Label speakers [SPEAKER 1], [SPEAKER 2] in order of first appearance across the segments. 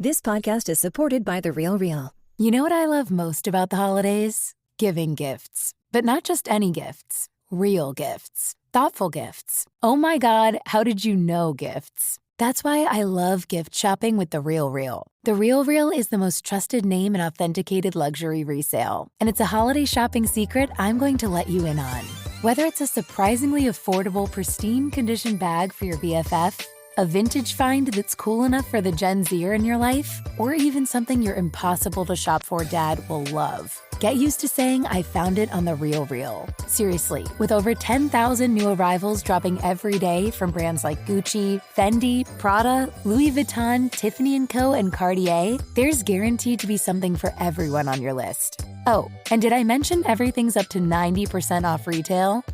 [SPEAKER 1] This podcast is supported by The Real Real.
[SPEAKER 2] You know what I love most about the holidays? Giving gifts. But not just any gifts. Real gifts. Thoughtful gifts. Oh my God, how did you know gifts? That's why I love gift shopping with The Real Real. The Real Real is the most trusted name in authenticated luxury resale. And it's a holiday shopping secret I'm going to let you in on. Whether it's a surprisingly affordable, pristine condition bag for your BFF, a vintage find that's cool enough for the Gen Zer in your life, or even something your impossible to shop for dad will love. Get used to saying I found it on The Real Real. Seriously, with over 10,000 new arrivals dropping every day from brands like Gucci, Fendi, Prada, Louis Vuitton, Tiffany & Co., and Cartier, there's guaranteed to be something for everyone on your list. Oh, and did I mention everything's up to 90% off retail?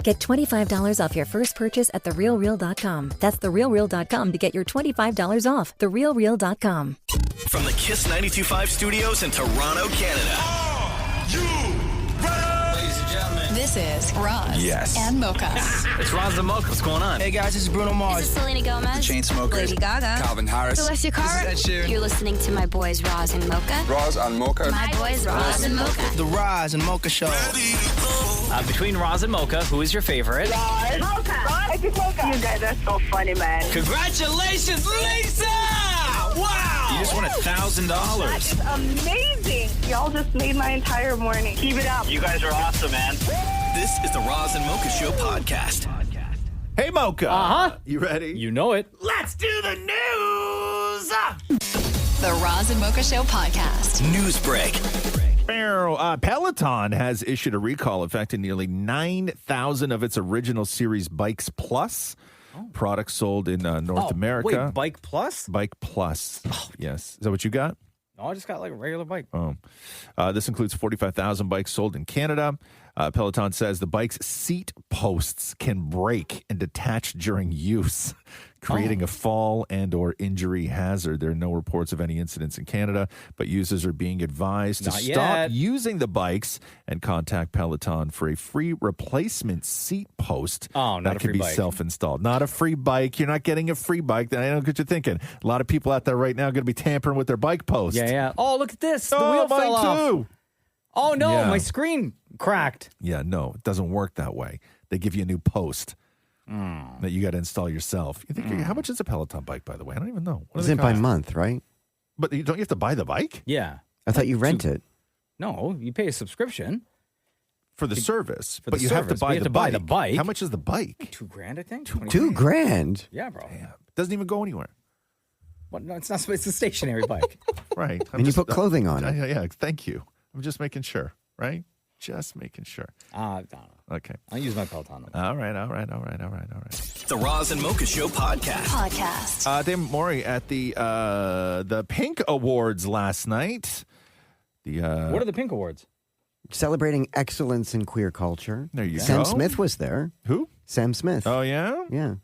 [SPEAKER 1] Get $25 off your first purchase at therealreal.com. That's therealreal.com to get your $25 off. Therealreal.com.
[SPEAKER 3] From the Kiss 92.5 studios in Toronto, Canada.
[SPEAKER 4] Are you ready?
[SPEAKER 5] Ladies and gentlemen,
[SPEAKER 6] this is Roz and Mocha.
[SPEAKER 5] It's Roz and Mocha. What's going on?
[SPEAKER 4] Hey guys, this is Bruno Mars.
[SPEAKER 7] This is Selena Gomez.
[SPEAKER 5] The Chainsmokers.
[SPEAKER 6] Lady Gaga.
[SPEAKER 5] Calvin Harris.
[SPEAKER 7] Alessia Cara.
[SPEAKER 5] This is Ed Sheeran.
[SPEAKER 7] You're listening to my boys Roz and Mocha.
[SPEAKER 8] Roz and Mocha.
[SPEAKER 7] My boys Roz and Mocha.
[SPEAKER 4] The Roz and Mocha Show.
[SPEAKER 5] Between Roz and Mocha, who is your favorite?
[SPEAKER 9] Roz. Mocha. Roz. Mocha. You guys are so funny, man.
[SPEAKER 5] Congratulations, Lisa! Wow! You just won $1,000.
[SPEAKER 9] That is amazing. Y'all just made my entire morning. Keep it up.
[SPEAKER 3] You guys are awesome, man. This is the Roz and Mocha Show podcast.
[SPEAKER 10] Hey, Mocha.
[SPEAKER 5] Uh-huh.
[SPEAKER 10] You ready?
[SPEAKER 5] You know it.
[SPEAKER 10] Let's do the news.
[SPEAKER 6] The Roz and Mocha Show podcast.
[SPEAKER 3] News break.
[SPEAKER 10] Peloton has issued a recall affecting nearly 9,000 of its original series Bikes Plus products sold in North America.
[SPEAKER 5] Wait, Bike Plus?
[SPEAKER 10] Bike Plus. Yes. Is that what you got?
[SPEAKER 5] No, I just got like a regular bike.
[SPEAKER 10] This includes 45,000 bikes sold in Canada. Peloton says the bike's seat posts can break and detach during use, creating a fall and or injury hazard. There are no reports of any incidents in Canada, but users are being advised to stop using the bikes and contact Peloton for a free replacement seat post that can be self-installed. Not a free bike. You're not getting a free bike. I know what you're thinking. A lot of people out there right now are going to be tampering with their bike post.
[SPEAKER 5] Yeah. Oh, look at this. The wheel fell off.
[SPEAKER 10] Too.
[SPEAKER 5] Oh, no. My screen cracked.
[SPEAKER 10] Yeah, no, it doesn't work that way. They give you a new post that you got to install yourself. You think how much is a Peloton bike, by the way? I don't even know.
[SPEAKER 11] It's in by month, right?
[SPEAKER 10] But don't you have to buy the bike?
[SPEAKER 5] Yeah.
[SPEAKER 11] I thought you rent it.
[SPEAKER 5] No, you pay a subscription.
[SPEAKER 10] For the service.
[SPEAKER 5] But you have to buy the bike.
[SPEAKER 10] How much is the bike?
[SPEAKER 5] $2,000, I think.
[SPEAKER 11] $2,000?
[SPEAKER 5] Yeah, bro.
[SPEAKER 10] Damn. It doesn't even go anywhere.
[SPEAKER 5] What? No, it's not. It's a stationary bike.
[SPEAKER 10] Right.
[SPEAKER 11] And you put clothing on it.
[SPEAKER 10] Yeah, thank you. I'm just making sure, right? Just making sure.
[SPEAKER 5] No.
[SPEAKER 10] Okay.
[SPEAKER 5] I'll use my Peloton.
[SPEAKER 10] All right.
[SPEAKER 3] The Roz and Mocha Show podcast.
[SPEAKER 10] Dave Maurie at the Pink Awards last night.
[SPEAKER 5] What are the Pink Awards?
[SPEAKER 11] Celebrating excellence in queer culture.
[SPEAKER 10] There you go.
[SPEAKER 11] Sam Smith was there.
[SPEAKER 10] Who?
[SPEAKER 11] Sam Smith.
[SPEAKER 10] Oh, yeah?
[SPEAKER 11] Yeah.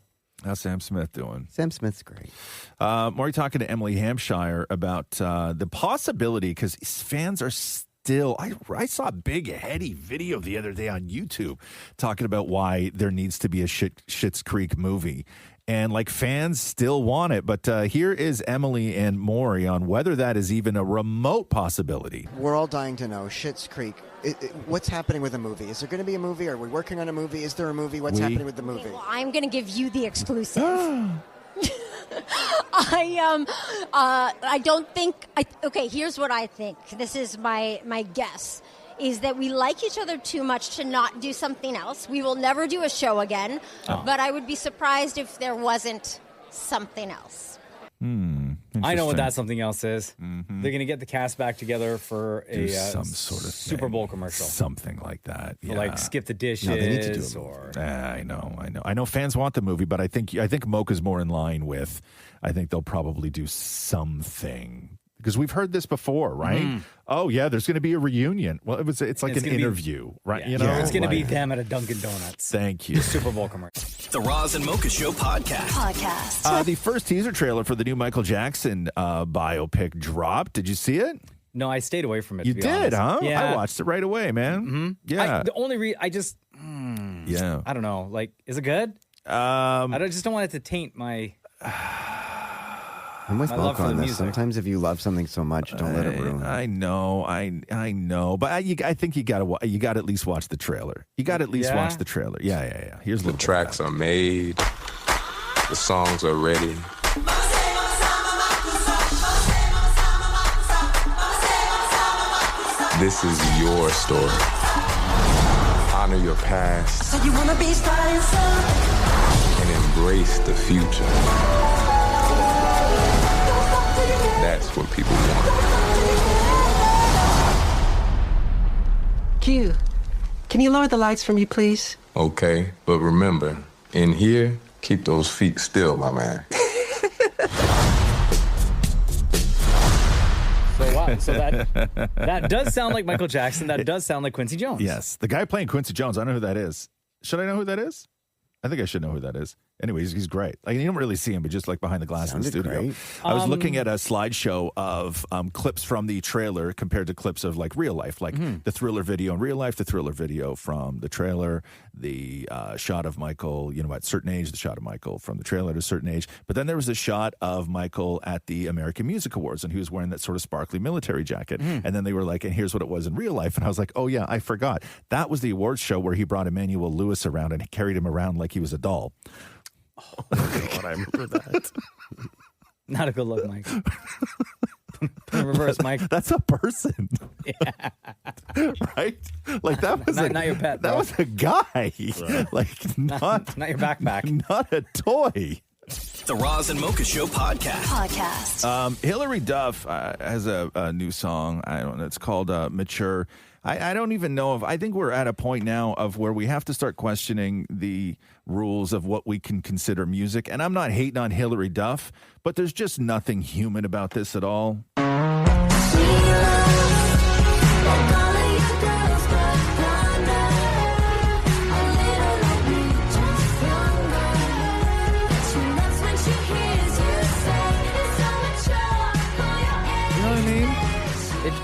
[SPEAKER 10] How's Sam Smith doing?
[SPEAKER 11] Sam Smith's great.
[SPEAKER 10] Maurie talking to Emily Hampshire about the possibility, because fans are still, I saw a big heady video the other day on YouTube talking about why there needs to be a Schitt's Creek movie. And like fans still want it. But here is Emily and Maurie on whether that is even a remote possibility.
[SPEAKER 12] We're all dying to know, Schitt's Creek, what's happening with the movie? Is there going to be a movie? Are we working on a movie? Is there a movie? What's happening with the movie?
[SPEAKER 13] Well, I'm going to give you the exclusive. I don't think, okay, here's what I think. This is my guess, is that we like each other too much to not do something else. We will never do a show again, but I would be surprised if there wasn't something else.
[SPEAKER 5] I know what that something else is. Mm-hmm. They're going to get the cast back together for
[SPEAKER 10] some sort of
[SPEAKER 5] Super Bowl commercial.
[SPEAKER 10] Something like that. Yeah.
[SPEAKER 5] Like Skip the Dishes.
[SPEAKER 11] No, they need to do it.
[SPEAKER 10] I know fans want the movie, but I think Mocha's more in line with, I think they'll probably do something. Because we've heard this before, right? Mm. Oh, yeah, there's going to be a reunion. Well, it's like an interview, right?
[SPEAKER 5] Yeah. You know, it's going to be them at a Dunkin' Donuts.
[SPEAKER 10] Thank you.
[SPEAKER 5] The Super Bowl commercial.
[SPEAKER 3] The Roz and Mocha Show podcast.
[SPEAKER 10] The first teaser trailer for the new Michael Jackson biopic dropped. Did you see it?
[SPEAKER 5] No, I stayed away from it.
[SPEAKER 10] You did, huh?
[SPEAKER 5] Yeah.
[SPEAKER 10] I watched it right away, man.
[SPEAKER 5] Mm-hmm.
[SPEAKER 10] Yeah.
[SPEAKER 5] The only I don't know. Like, is it good? I just don't want it to taint my.
[SPEAKER 11] I'm with
[SPEAKER 5] My love
[SPEAKER 11] Mocha
[SPEAKER 5] for
[SPEAKER 11] on
[SPEAKER 5] the
[SPEAKER 11] this.
[SPEAKER 5] music.
[SPEAKER 11] Sometimes if you love something so much, don't let it ruin it.
[SPEAKER 10] I know, but I think you got to at least watch the trailer. You got to at least watch the trailer. Yeah. Here's
[SPEAKER 8] the tracks are made, the songs are ready. This is your story. Honor your past and embrace the future. That's what people want.
[SPEAKER 14] Q, can you lower the lights for me, please?
[SPEAKER 8] Okay, but remember, in here, keep those feet still, my man.
[SPEAKER 5] So wow, so that does sound like Michael Jackson. That does sound like Quincy Jones.
[SPEAKER 10] Yes, the guy playing Quincy Jones. I know who that is. Should I know who that is? I think I should know who that is. Anyways, he's great. Like, you don't really see him, but just like behind the glass in the studio.
[SPEAKER 11] Great.
[SPEAKER 10] I was looking at a slideshow of clips from the trailer compared to clips of like real life, like the Thriller video in real life, the Thriller video from the trailer, the shot of Michael, at a certain age, the shot of Michael from the trailer at a certain age. But then there was a shot of Michael at the American Music Awards, and he was wearing that sort of sparkly military jacket. And then they were like, and here's what it was in real life. And I was like, oh yeah, I forgot. That was the awards show where he brought Emmanuel Lewis around and carried him around like he was a doll.
[SPEAKER 15] Oh, God, I remember that.
[SPEAKER 5] Not a good look, Mike. Reverse, Mike.
[SPEAKER 10] That's a person.
[SPEAKER 5] Yeah.
[SPEAKER 10] Right? Like that was
[SPEAKER 5] not your pet.
[SPEAKER 10] That was a guy. Right. Like not
[SPEAKER 5] your backpack.
[SPEAKER 10] Not a toy.
[SPEAKER 3] The Roz and Mocha Show
[SPEAKER 6] podcast.
[SPEAKER 10] Hilary Duff has a new song. I don't know. It's called Mature. I don't even know if I think we're at a point now of where we have to start questioning the rules of what we can consider music. And I'm not hating on Hilary Duff, but there's just nothing human about this at all.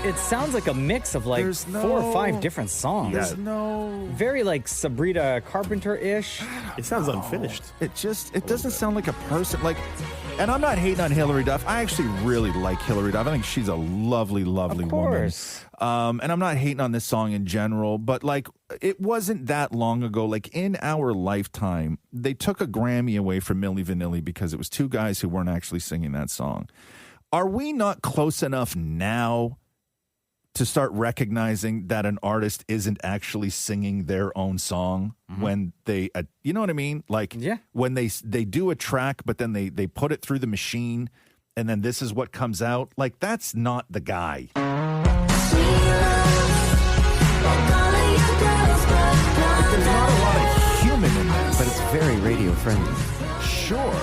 [SPEAKER 5] It sounds like a mix of like 4 or 5 different songs.
[SPEAKER 10] There's
[SPEAKER 5] very like Sabrina Carpenter-ish.
[SPEAKER 15] It sounds unfinished.
[SPEAKER 10] It doesn't sound like a person. Like, and I'm not hating on Hilary Duff. I actually really like Hilary Duff. I think she's a lovely, lovely woman. And I'm not hating on this song in general, but like it wasn't that long ago. Like in our lifetime, they took a Grammy away from Milli Vanilli because it was 2 guys who weren't actually singing that song. Are we not close enough now to start recognizing that an artist isn't actually singing their own song when they, you know what I mean? Like when they do a track, but then they put it through the machine and then this is what comes out. Like that's not the guy. There's not a lot of human in this.
[SPEAKER 11] But it's very radio friendly.
[SPEAKER 10] Sure.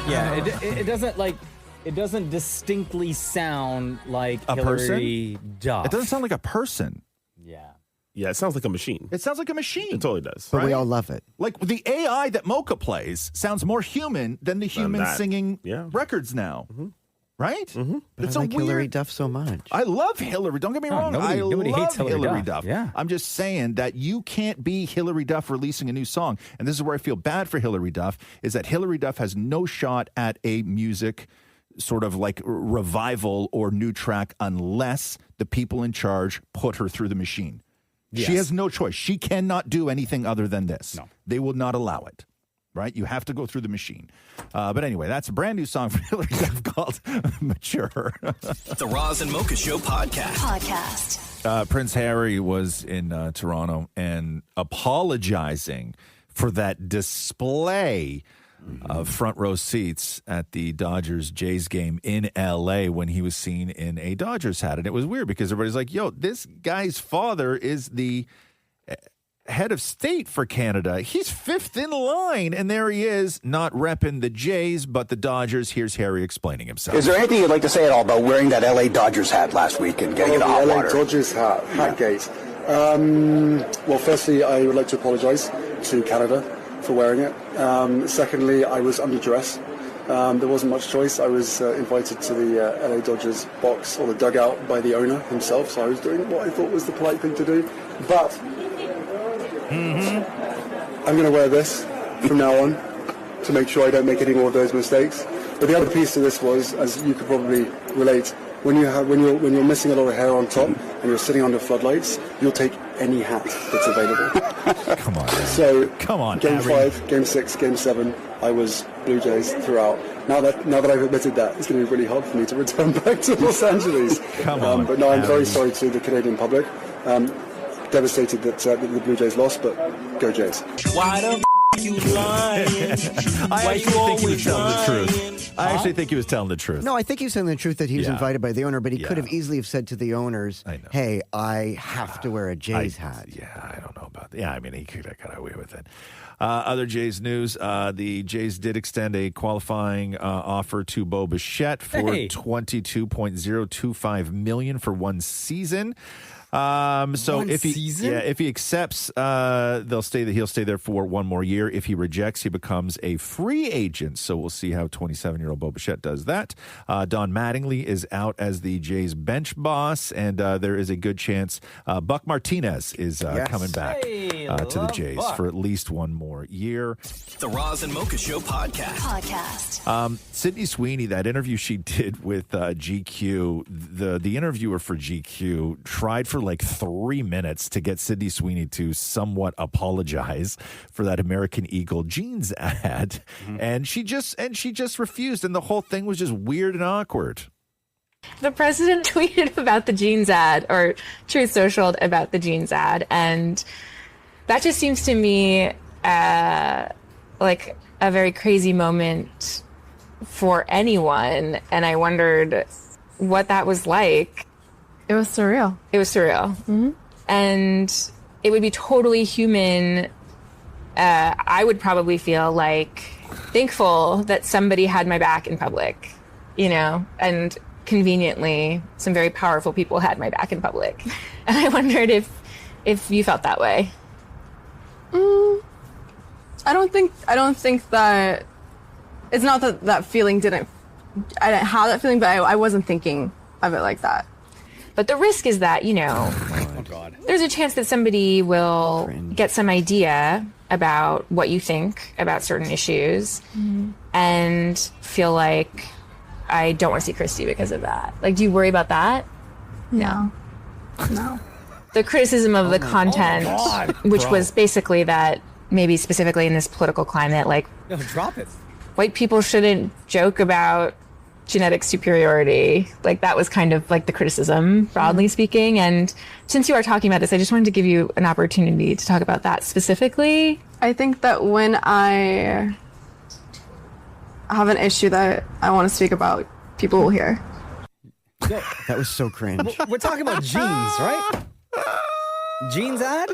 [SPEAKER 5] Yeah, it doesn't like it doesn't distinctly sound like
[SPEAKER 10] a
[SPEAKER 5] Hilary Duff.
[SPEAKER 10] It doesn't sound like a person.
[SPEAKER 15] Yeah, it sounds like a machine.
[SPEAKER 10] It sounds like a machine.
[SPEAKER 15] It totally does.
[SPEAKER 11] But we all love it.
[SPEAKER 10] Like the AI that Mocha plays sounds more human than the human singing records now. Right?
[SPEAKER 11] But
[SPEAKER 10] It's
[SPEAKER 11] I like
[SPEAKER 10] a weird...
[SPEAKER 11] Hilary Duff so much.
[SPEAKER 10] I love Hilary. Don't get me wrong.
[SPEAKER 5] Nobody
[SPEAKER 10] I
[SPEAKER 5] hates
[SPEAKER 10] love
[SPEAKER 5] Hilary
[SPEAKER 10] Duff.
[SPEAKER 5] Yeah.
[SPEAKER 10] I'm just saying that you can't be Hilary Duff releasing a new song. And this is where I feel bad for Hilary Duff, is that Hilary Duff has no shot at a music sort of like revival or new track unless the people in charge put her through the machine.
[SPEAKER 5] Yes.
[SPEAKER 10] She has no choice. She cannot do anything other than this.
[SPEAKER 5] No.
[SPEAKER 10] They will not allow it. Right? You have to go through the machine. But anyway, that's a brand new song from Hilary Duff called Mature.
[SPEAKER 3] The Roz and Mocha Show podcast.
[SPEAKER 10] Prince Harry was in Toronto and apologizing for that display of front row seats at the Dodgers-Jays game in L.A. when he was seen in a Dodgers hat. And it was weird because everybody's like, yo, this guy's father is the head of state for Canada. He's 5th in line, and there he is, not repping the Jays, but the Dodgers. Here's Harry explaining himself.
[SPEAKER 16] Is there anything you'd like to say at all about wearing that LA Dodgers hat last week and getting into hot water?
[SPEAKER 17] LA Dodgers hatgate. Well, firstly, I would like to apologise to Canada for wearing it. Secondly, I was under duress. There wasn't much choice. I was invited to the LA Dodgers box, or the dugout, by the owner himself, so I was doing what I thought was the polite thing to do. But I'm going to wear this from now on to make sure I don't make any more of those mistakes. But the other piece to this was, as you could probably relate, when you're missing a lot of hair on top and you're sitting under floodlights, you'll take any hat that's available.
[SPEAKER 10] Come on. Man.
[SPEAKER 17] So
[SPEAKER 10] come on.
[SPEAKER 17] Game 5, Game 6, Game 7, I was Blue Jays throughout. Now that I've admitted that, it's going to be really hard for me to return back to Los Angeles.
[SPEAKER 10] Come on.
[SPEAKER 17] But no, I'm very sorry to the Canadian public. Devastated that the Blue Jays lost, but go Jays.
[SPEAKER 18] Why the you lying?
[SPEAKER 10] I actually think he was telling the truth. I actually think he was telling the truth.
[SPEAKER 11] No, I think he was telling the truth that he was invited by the owner, but he could have easily have said to the owners, hey, I have to wear a Jays hat.
[SPEAKER 10] I don't know about that. Yeah, I mean, he could have got away with it. Other Jays news, the Jays did extend a qualifying offer to Bo Bichette for $22.025 million for one season. So if he accepts, he'll stay there for one more year. If he rejects, he becomes a free agent. So we'll see how 27-year-old Bo Bichette does that. Don Mattingly is out as the Jays bench boss, and there is a good chance Buck Martinez is coming back to the Jays for at least one more year.
[SPEAKER 3] The Roz and Mocha Show podcast.
[SPEAKER 10] Sydney Sweeney, that interview she did with GQ, the interviewer for GQ tried for like 3 minutes to get Sydney Sweeney to somewhat apologize for that American Eagle jeans ad, and she just refused, and the whole thing was just weird and awkward.
[SPEAKER 19] The president tweeted about the jeans ad, or Truth Socialed about the jeans ad, and that just seems to me like a very crazy moment for anyone, and I wondered what that was like.
[SPEAKER 20] It was surreal.
[SPEAKER 19] Mm-hmm. And it would be totally human. I would probably feel like thankful that somebody had my back in public, and conveniently some very powerful people had my back in public. And I wondered if you felt that way.
[SPEAKER 20] I don't think that, it's not that feeling I didn't have that feeling, but I wasn't thinking of it like that.
[SPEAKER 19] But the risk is that, there's a chance that somebody will get some idea about what you think about certain issues and feel like, I don't want to see Christy because of that. Like, do you worry about that?
[SPEAKER 20] No.
[SPEAKER 19] The criticism of the content, which was basically that maybe specifically in this political climate, like,
[SPEAKER 5] no, drop it.
[SPEAKER 19] White people shouldn't joke about genetic superiority. Like, that was kind of like the criticism, broadly speaking. And since you are talking about this, I just wanted to give you an opportunity to talk about that specifically.
[SPEAKER 20] I think that when I have an issue that I want to speak about, people will hear.
[SPEAKER 11] That was so cringe.
[SPEAKER 5] We're talking about jeans, right? Jeans ad?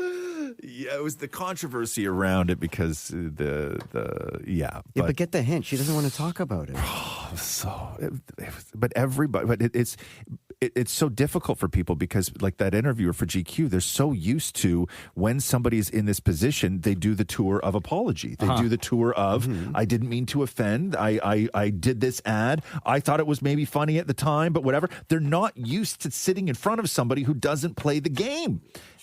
[SPEAKER 10] Yeah, it was the controversy around it because
[SPEAKER 11] but get the hint. She doesn't want to talk about it.
[SPEAKER 10] It's so difficult for people because, like that interviewer for GQ, they're so used to when somebody's in this position, they do the tour of apology. They do the tour of, I didn't mean to offend. I did this ad. I thought it was maybe funny at the time, but whatever. They're not used to sitting in front of somebody who doesn't play the game.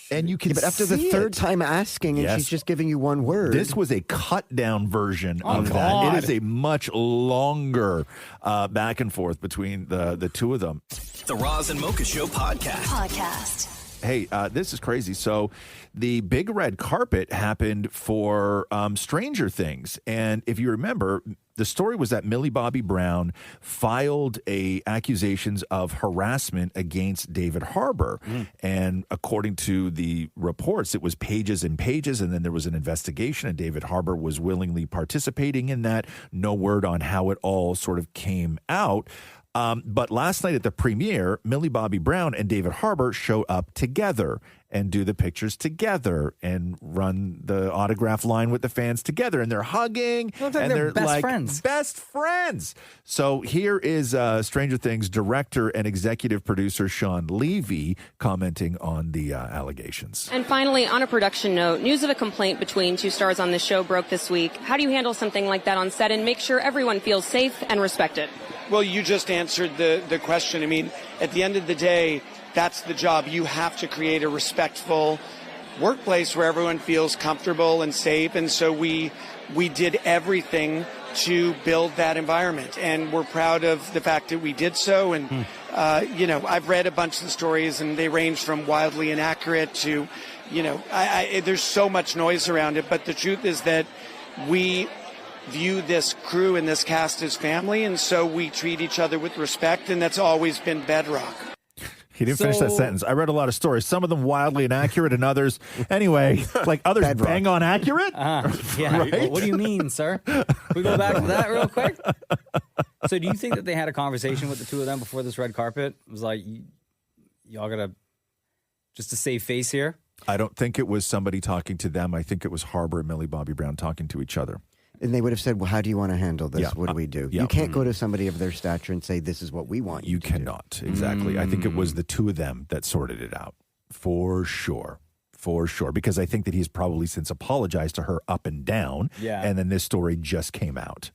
[SPEAKER 10] And you can
[SPEAKER 11] but after the third time asking, and she's just giving you one word.
[SPEAKER 10] This was a cut down version of that. It is a much longer back and forth between the two of them.
[SPEAKER 3] The Roz and Mocha Show podcast.
[SPEAKER 10] Hey, this is crazy. So the big red carpet happened for Stranger Things. And if you remember, the story was that Millie Bobby Brown filed accusations of harassment against David Harbour. And according to the reports, it was pages and pages. And then there was an investigation, and David Harbour was willingly participating in that. No word on how it all sort of came out. But last night at the premiere, Millie Bobby Brown and David Harbour show up together and do the pictures together and run the autograph line with the fans together. And they're hugging.
[SPEAKER 5] Looks like they're best friends.
[SPEAKER 10] Best friends. So here is Stranger Things director and executive producer Sean Levy commenting on the allegations.
[SPEAKER 21] And finally, on a production note, news of a complaint between two stars on the show broke this week. How do you handle something like that on set and make sure everyone feels safe and respected?
[SPEAKER 22] Well, you just answered the question. I mean, at the end of the day, that's the job. You have to create a respectful workplace where everyone feels comfortable and safe. And so we did everything to build that environment. And we're proud of the fact that we did so. And, I've read a bunch of the stories, and they range from wildly inaccurate to, there's so much noise around it. But the truth is that we view this crew and this cast as family, and so we treat each other with respect, and that's always been bedrock.
[SPEAKER 10] He didn't finish that sentence. I read a lot of stories, some of them wildly inaccurate and others, anyway, like others bang on accurate.
[SPEAKER 5] Yeah.
[SPEAKER 10] Right?
[SPEAKER 5] Well, what do you mean, sir? Can we go back to that real quick? So do you think that they had a conversation with the two of them before this red carpet? It was like, y'all got to, just to save face here?
[SPEAKER 10] I don't think it was somebody talking to them. I think it was Harbour and Millie Bobby Brown talking to each other.
[SPEAKER 11] And they would have said, well, how do you want to handle this?
[SPEAKER 10] Yeah.
[SPEAKER 11] What do we do?
[SPEAKER 10] Yeah.
[SPEAKER 11] You can't go to somebody of their stature and say, this is what we want.
[SPEAKER 10] You cannot. Exactly. I think it was the two of them that sorted it out. For sure. For sure. Because I think that he's probably since apologized to her up and down.
[SPEAKER 5] Yeah.
[SPEAKER 10] And then this story just came out.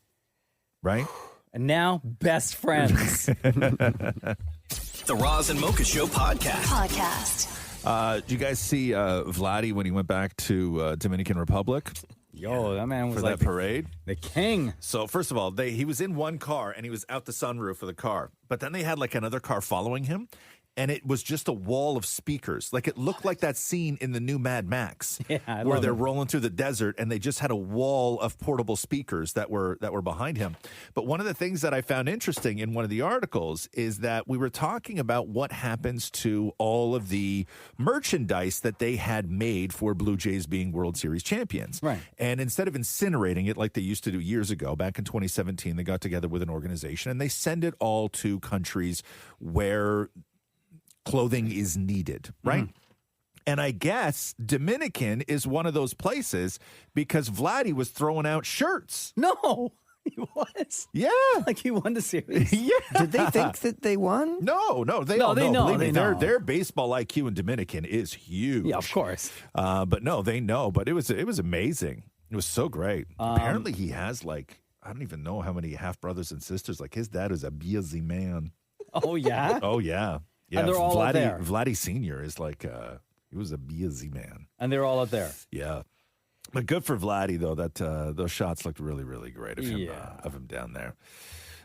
[SPEAKER 10] Right?
[SPEAKER 5] And now, best friends.
[SPEAKER 3] The Roz and Mocha Show podcast.
[SPEAKER 10] Did you guys see Vladdy when he went back to Dominican Republic?
[SPEAKER 5] Yo, that man was
[SPEAKER 10] for
[SPEAKER 5] like
[SPEAKER 10] that parade.
[SPEAKER 5] The king.
[SPEAKER 10] So first of all, he was in one car and he was out the sunroof of the car. But then they had like another car following him. And it was just a wall of speakers. Like it looked like that scene in the new Mad Max, where they're rolling through the desert, and they just had a wall of portable speakers that were behind him. But one of the things that I found interesting in one of the articles is that we were talking about what happens to all of the merchandise that they had made for Blue Jays being World Series champions.
[SPEAKER 5] Right.
[SPEAKER 10] And instead of incinerating it like they used to do years ago, back in 2017, they got together with an organization and they send it all to countries where clothing is needed, right? And I guess Dominican is one of those places because Vladdy was throwing out shirts.
[SPEAKER 5] No, he was.
[SPEAKER 10] Yeah.
[SPEAKER 5] Like he won the series.
[SPEAKER 10] Yeah.
[SPEAKER 11] Did they think that they won?
[SPEAKER 10] No, they
[SPEAKER 5] No,
[SPEAKER 10] all
[SPEAKER 5] they
[SPEAKER 10] know.
[SPEAKER 5] know,
[SPEAKER 10] Believe me,
[SPEAKER 5] they know.
[SPEAKER 10] Their baseball IQ in Dominican is huge.
[SPEAKER 5] Yeah, of course.
[SPEAKER 10] But no, they know. But it was amazing. It was so great. Apparently he has like, I don't even know how many half brothers and sisters. Like his dad is a busy man.
[SPEAKER 5] Oh, yeah?
[SPEAKER 10] Oh, yeah. Yeah,
[SPEAKER 5] And they're all out there.
[SPEAKER 10] Vladdy Sr. is like, he was a busy man.
[SPEAKER 5] And they're all out there.
[SPEAKER 10] Yeah. But good for Vladdy, though, that those shots looked really, really great of him down there.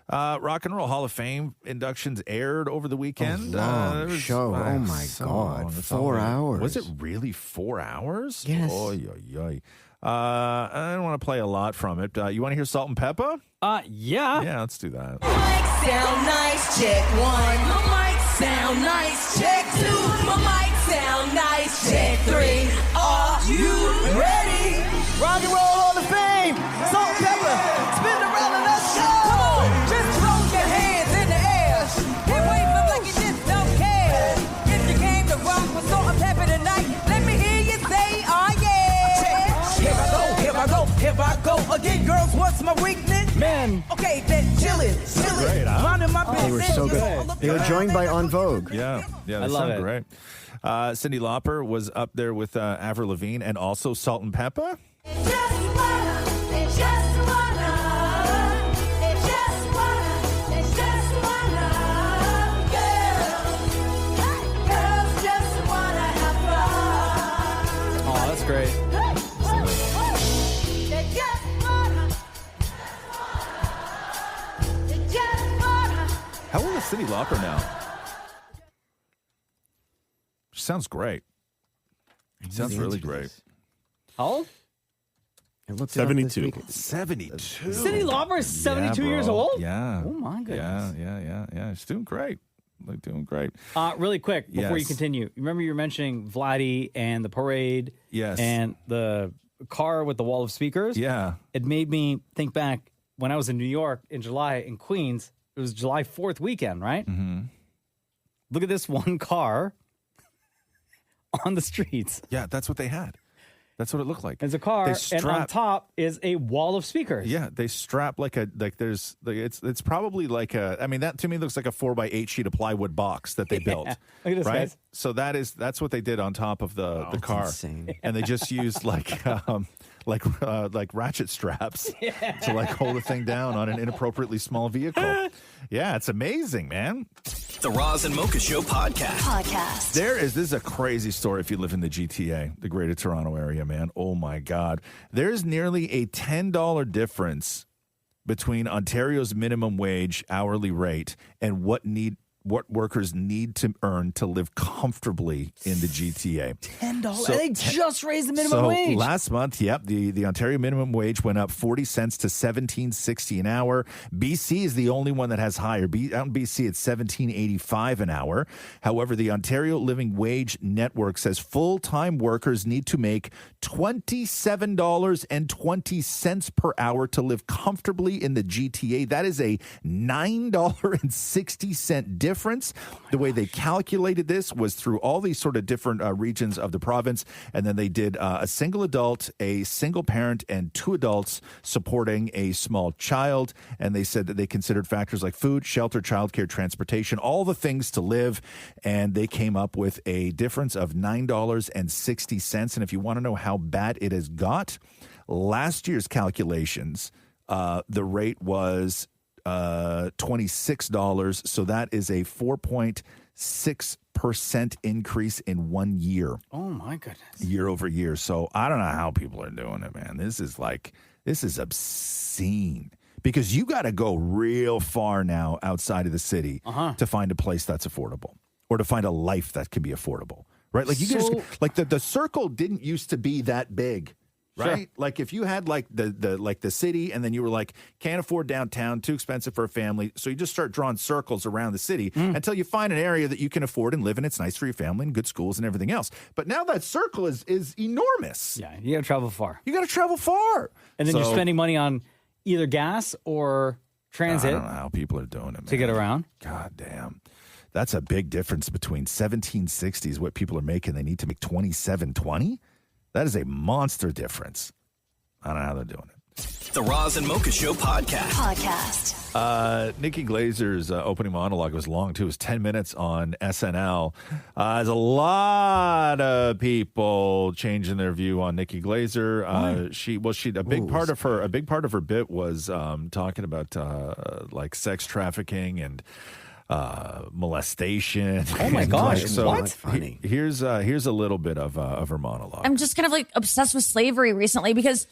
[SPEAKER 10] Rock and Roll Hall of Fame inductions aired over the weekend.
[SPEAKER 11] Long show. Oh, my God. 4 hours.
[SPEAKER 10] Was it really 4 hours?
[SPEAKER 11] Yes.
[SPEAKER 10] Oy, oy, oy. I don't want to play a lot from it. You want to hear Salt and Pepper?
[SPEAKER 5] Yeah.
[SPEAKER 10] Yeah, let's do that.
[SPEAKER 1] Sound nice, check one. My mic sound nice, check two. My mic sound nice, check three. Are you ready?
[SPEAKER 4] Rock and Roll Hall of Fame, Salt and Pepper, spin around and let's go.
[SPEAKER 1] Come on, just throw your hands in the air. Can't wait for like you just don't care. If you came to rock with Salt and Pepper tonight, let me hear you say, oh yeah. Here I go, here I go, here I go again, girls. What's my weakness?
[SPEAKER 5] Man.
[SPEAKER 1] Okay, then chillin'.
[SPEAKER 10] Great, huh?
[SPEAKER 1] Minding my business.
[SPEAKER 11] They were so good. They were joined by En Vogue.
[SPEAKER 10] Yeah, they
[SPEAKER 5] I love
[SPEAKER 10] sound
[SPEAKER 5] it.
[SPEAKER 10] great. Cyndi Lauper was up there with Avril Lavigne and also Salt and Pepper.
[SPEAKER 5] Oh, that's great.
[SPEAKER 10] How old is Cyndi Lauper now? She sounds great. She sounds really great.
[SPEAKER 5] How old?
[SPEAKER 11] I looked it up this
[SPEAKER 15] 72.
[SPEAKER 11] week.
[SPEAKER 10] 72.
[SPEAKER 5] Cyndi Lauper is 72 years
[SPEAKER 10] bro.
[SPEAKER 5] old?
[SPEAKER 10] Yeah.
[SPEAKER 5] Oh, my goodness.
[SPEAKER 10] Yeah. She's doing great. Like doing great.
[SPEAKER 5] Really quick, before you
[SPEAKER 10] Yes.
[SPEAKER 5] continue, remember you were mentioning Vladdy and the parade
[SPEAKER 10] Yes.
[SPEAKER 5] and the car with the wall of speakers?
[SPEAKER 10] Yeah.
[SPEAKER 5] It made me think back when I was in New York in July in Queens. It was July 4th weekend, right?
[SPEAKER 10] Mm-hmm.
[SPEAKER 5] Look at this one car on the streets.
[SPEAKER 10] Yeah, that's what they had. That's what it looked like.
[SPEAKER 5] It's a car, and on top is a wall of speakers.
[SPEAKER 10] Yeah, they strap it's probably like a, I mean, that to me looks like a 4x8 sheet of plywood box that they built.
[SPEAKER 5] Look at this,
[SPEAKER 10] right?
[SPEAKER 5] guys.
[SPEAKER 10] So that's what they did on top of the car.
[SPEAKER 11] insane.
[SPEAKER 10] And they just used like ratchet straps to like hold the thing down on an inappropriately small vehicle. Yeah, it's amazing, man.
[SPEAKER 3] The Roz and Mocha Show podcast.
[SPEAKER 10] This is a crazy story if you live in the GTA, the Greater Toronto Area, man. Oh, my God. There's nearly a $10 difference between Ontario's minimum wage hourly rate and what workers need to earn to live comfortably in the GTA.
[SPEAKER 5] $10.
[SPEAKER 10] So,
[SPEAKER 5] they just raised the minimum wage.
[SPEAKER 10] Last month, the Ontario minimum wage went up 40 cents to $17.60 an hour. BC is the only one that has higher. Out in BC, it's $17.85 an hour. However, the Ontario Living Wage Network says full-time workers need to make $27.20 per hour to live comfortably in the GTA. That is a $9.60 difference. The way they calculated this was through all these sort of different regions of the province, and then they did a single adult, a single parent, and 2 adults supporting a small child, and they said that they considered factors like food, shelter, childcare, transportation, all the things to live, and they came up with a difference of $9.60. And if you want to know how bad it has got, last year's calculations, the rate was $26. So that is a 4.6% increase in 1 year.
[SPEAKER 5] Oh, my goodness.
[SPEAKER 10] Year over year. So I don't know how people are doing it, man. This is obscene. Because you got to go real far now outside of the city to find a place that's affordable or to find a life that can be affordable, right? Like you can just, like the circle didn't used to be that big. Right? Sure. Like if you had like the city and then you were like, can't afford downtown, too expensive for a family. So you just start drawing circles around the city until you find an area that you can afford and live in. It's nice for your family and good schools and everything else. But now that circle is enormous.
[SPEAKER 5] Yeah, you got to travel far.
[SPEAKER 10] You got to travel far.
[SPEAKER 5] And then you're spending money on either gas or transit.
[SPEAKER 10] I don't know how people are doing it, man.
[SPEAKER 5] To get around.
[SPEAKER 10] God damn. That's a big difference between $17.60 is what people are making. They need to make $27.20. That is a monster difference. I don't know how they're doing it.
[SPEAKER 3] The Roz and Mocha Show podcast.
[SPEAKER 10] Nikki Glazer's opening monologue was long, too. It was 10 minutes on SNL. There's a lot of people changing their view on Nikki Glazer. A big part of her bit was talking about like sex trafficking and molestation.
[SPEAKER 5] Oh my gosh!
[SPEAKER 10] So
[SPEAKER 5] what?
[SPEAKER 10] Funny. Here's a little bit of her monologue.
[SPEAKER 2] I'm just kind of like obsessed with slavery recently because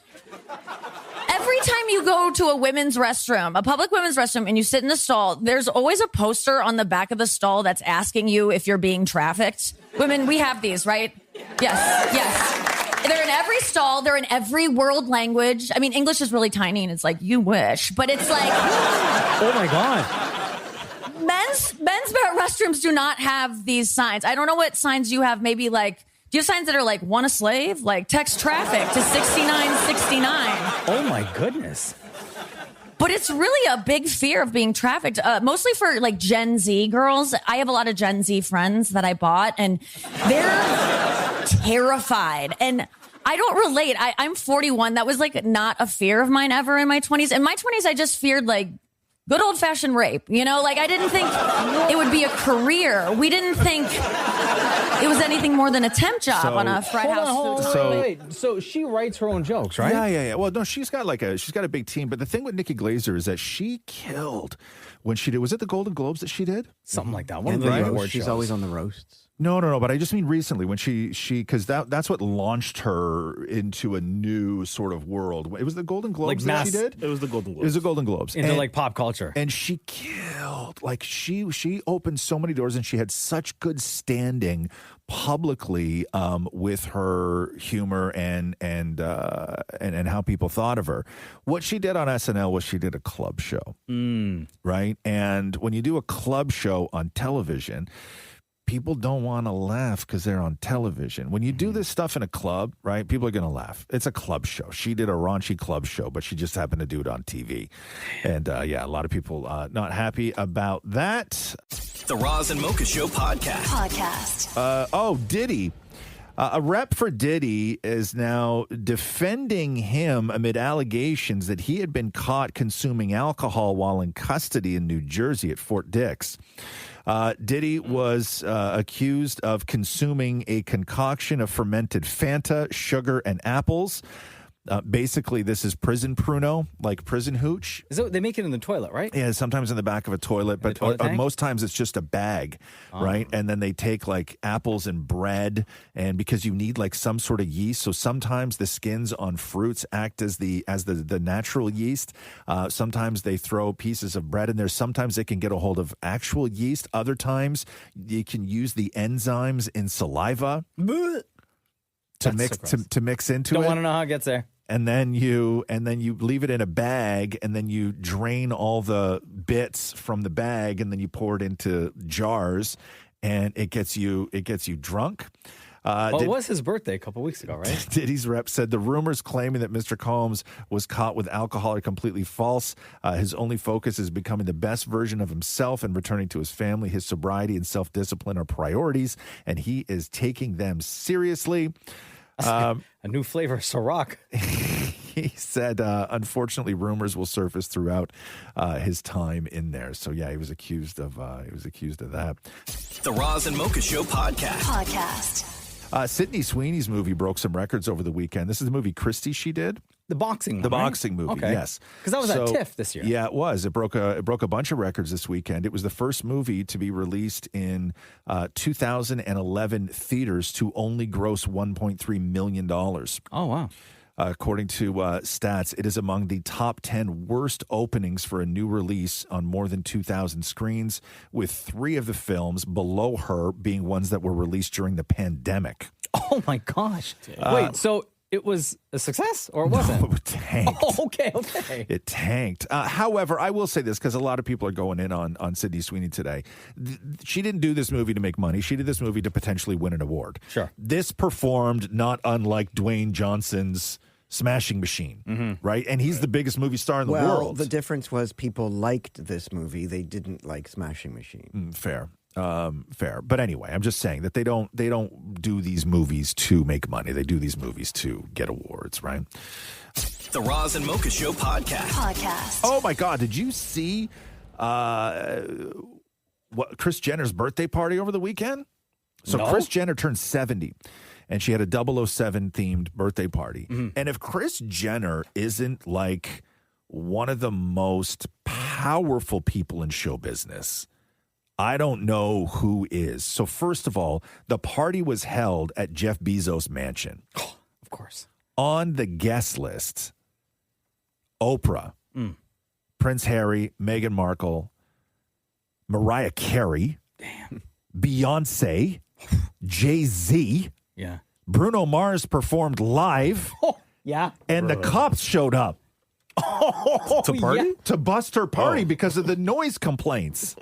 [SPEAKER 2] every time you go to a women's restroom, a public women's restroom, and you sit in the stall, there's always a poster on the back of the stall that's asking you if you're being trafficked. Women, we have these, right? Yes. They're in every stall. They're in every world language. I mean, English is really tiny, and it's like, you wish, but it's like,
[SPEAKER 5] oh my God.
[SPEAKER 2] Men's restrooms do not have these signs. I don't know what signs you have. Maybe like, do you have signs that are like, want a slave? Like text traffic to 6969.
[SPEAKER 5] Oh my goodness.
[SPEAKER 2] But it's really a big fear of being trafficked, mostly for like Gen Z girls. I have a lot of Gen Z friends that I bought and they're terrified. And I don't relate. I'm 41. That was like not a fear of mine ever in my 20s. In my 20s, I just feared like good old-fashioned rape, like I didn't think it would be a career. We didn't think it was anything more than a temp job on a frat house.
[SPEAKER 5] Wait. So she writes her own jokes, right?
[SPEAKER 10] Yeah. Well, no, she's got a big team. But the thing with Nikki Glazer is that she killed when she did. Was it the Golden Globes that she did?
[SPEAKER 5] Something like that. One of the award
[SPEAKER 11] She's
[SPEAKER 5] shows.
[SPEAKER 11] always on the roasts.
[SPEAKER 10] No, but I just mean recently when she because that's what launched her into a new sort of world. It was the Golden Globes that she did?
[SPEAKER 15] It was the Golden Globes.
[SPEAKER 10] It was the Golden Globes.
[SPEAKER 5] Into like pop culture.
[SPEAKER 10] And she killed. Like she opened so many doors and she had such good standing publicly with her humor and how people thought of her. What she did on SNL was she did a club show. Right? And when you do a club show on television, people don't want to laugh because they're on television. When you do this stuff in a club, right, people are going to laugh. It's a club show. She did a raunchy club show, but she just happened to do it on TV. And, a lot of people not happy about that.
[SPEAKER 3] The Roz and Mocha Show podcast.
[SPEAKER 10] Diddy. A rep for Diddy is now defending him amid allegations that he had been caught consuming alcohol while in custody in New Jersey at Fort Dix. Diddy was accused of consuming a concoction of fermented Fanta, sugar, and apples. Basically, this is prison pruno, like prison hooch.
[SPEAKER 5] They make it in the toilet, right?
[SPEAKER 10] Yeah, sometimes in the back of a toilet, but most times it's just a bag, right? And then they take like apples and bread, and because you need like some sort of yeast, so sometimes the skins on fruits act as the natural yeast. Sometimes they throw pieces of bread in there. Sometimes they can get a hold of actual yeast. Other times you can use the enzymes in saliva to mix into it.
[SPEAKER 5] Don't want to know how it gets there.
[SPEAKER 10] And then you leave it in a bag, and then you drain all the bits from the bag, and then you pour it into jars, and it gets you drunk.
[SPEAKER 5] It was his birthday a couple weeks ago, right?
[SPEAKER 10] Diddy's rep said the rumors claiming that Mr. Combs was caught with alcohol are completely false. His only focus is becoming the best version of himself and returning to his family. His sobriety and self-discipline are priorities, and he is taking them seriously.
[SPEAKER 5] A new flavor of Ciroc.
[SPEAKER 10] He said, unfortunately, rumors will surface throughout his time in there. So yeah, he was accused of that.
[SPEAKER 3] The Roz and Mocha Show podcast.
[SPEAKER 10] Sydney Sweeney's movie broke some records over the weekend. This is the movie Christie she did.
[SPEAKER 5] The boxing one,
[SPEAKER 10] boxing movie,
[SPEAKER 5] okay.
[SPEAKER 10] Yes.
[SPEAKER 5] Because that was at TIFF this year.
[SPEAKER 10] Yeah, it was. It broke a bunch of records this weekend. It was the first movie to be released in 2011 theaters to only gross $1.3 million.
[SPEAKER 5] Oh, wow.
[SPEAKER 10] According to stats, it is among the top 10 worst openings for a new release on more than 2,000 screens, with 3 of the films below her being ones that were released during the pandemic.
[SPEAKER 5] Oh, my gosh. Wait, so it was a success or it wasn't?
[SPEAKER 10] No, it tanked.
[SPEAKER 5] Oh, okay.
[SPEAKER 10] It tanked. However, I will say this because a lot of people are going in on Sydney Sweeney today. She didn't do this movie to make money. She did this movie to potentially win an award.
[SPEAKER 5] Sure.
[SPEAKER 10] This performed not unlike Dwayne Johnson's Smashing Machine, right? And he's the biggest movie star in the world.
[SPEAKER 11] The difference was people liked this movie. They didn't like Smashing Machine.
[SPEAKER 10] Fair. But anyway, I'm just saying that they don't do these movies to make money. They do these movies to get awards, right?
[SPEAKER 3] The Roz and Mocha Show podcast.
[SPEAKER 10] Oh my God, did you see what Kris Jenner's birthday party over the weekend? So
[SPEAKER 5] No.
[SPEAKER 10] Kris Jenner turned 70, and she had a 007 themed birthday party. And if Kris Jenner isn't like one of the most powerful people in show business, I don't know who is. So first of all, the party was held at Jeff Bezos' mansion.
[SPEAKER 5] Oh, of course.
[SPEAKER 10] On the guest list, Oprah, Prince Harry, Meghan Markle, Mariah Carey, Beyonce, Jay-Z.
[SPEAKER 5] Yeah.
[SPEAKER 10] Bruno Mars performed live.
[SPEAKER 5] Oh, yeah.
[SPEAKER 10] And the cops showed up.
[SPEAKER 5] Oh,
[SPEAKER 10] to party?
[SPEAKER 5] yeah.
[SPEAKER 10] To bust her party because of the noise complaints.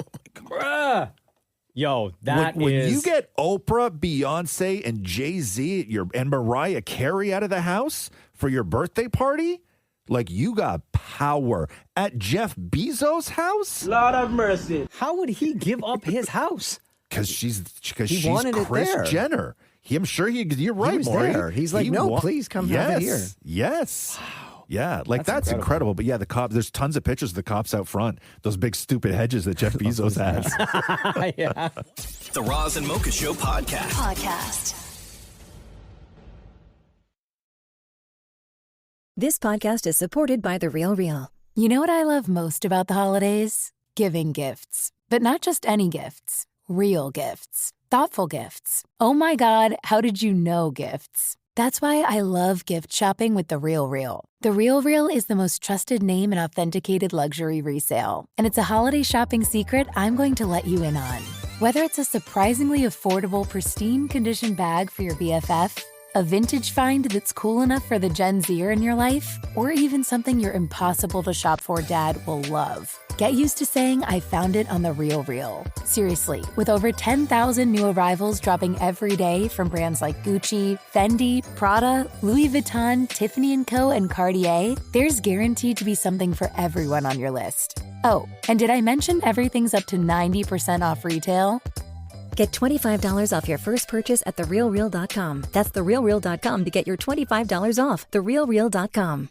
[SPEAKER 5] Yo, that
[SPEAKER 10] when
[SPEAKER 5] is...
[SPEAKER 10] you get Oprah, Beyonce, and Jay-Z and Mariah Carey out of the house for your birthday party, like you got power at Jeff Bezos' house?
[SPEAKER 18] Lord have mercy.
[SPEAKER 5] How would he give up his house?
[SPEAKER 10] Because she's
[SPEAKER 11] wanted it
[SPEAKER 10] Kris
[SPEAKER 11] there.
[SPEAKER 10] Jenner. I'm sure you're right,
[SPEAKER 11] He was
[SPEAKER 10] Maury.
[SPEAKER 11] there. He's like, no, please come have it here.
[SPEAKER 10] Yes. Yeah, like that's incredible. But yeah, the cops, there's tons of pictures of the cops out front, those big stupid hedges that Jeff Bezos has.
[SPEAKER 5] Yeah.
[SPEAKER 3] The Roz and Mocha Show podcast.
[SPEAKER 7] This podcast is supported by The Real Real. You know what I love most about the holidays? Giving gifts. But not just any gifts. Real gifts. Thoughtful gifts. Oh my God, how did you know gifts? That's why I love gift shopping with The Real Real. The Real Real is the most trusted name in authenticated luxury resale. And it's a holiday shopping secret I'm going to let you in on. Whether it's a surprisingly affordable, pristine condition bag for your BFF, a vintage find that's cool enough for the Gen Zer in your life, or even something your impossible to shop for dad will love. Get used to saying I found it on The Real Real. Seriously, with over 10,000 new arrivals dropping every day from brands like Gucci, Fendi, Prada, Louis Vuitton, Tiffany & Co., and Cartier, there's guaranteed to be something for everyone on your list. Oh, and did I mention everything's up to 90% off retail? Get $25 off your first purchase at TheRealReal.com. That's TheRealReal.com to get your $25 off. TheRealReal.com.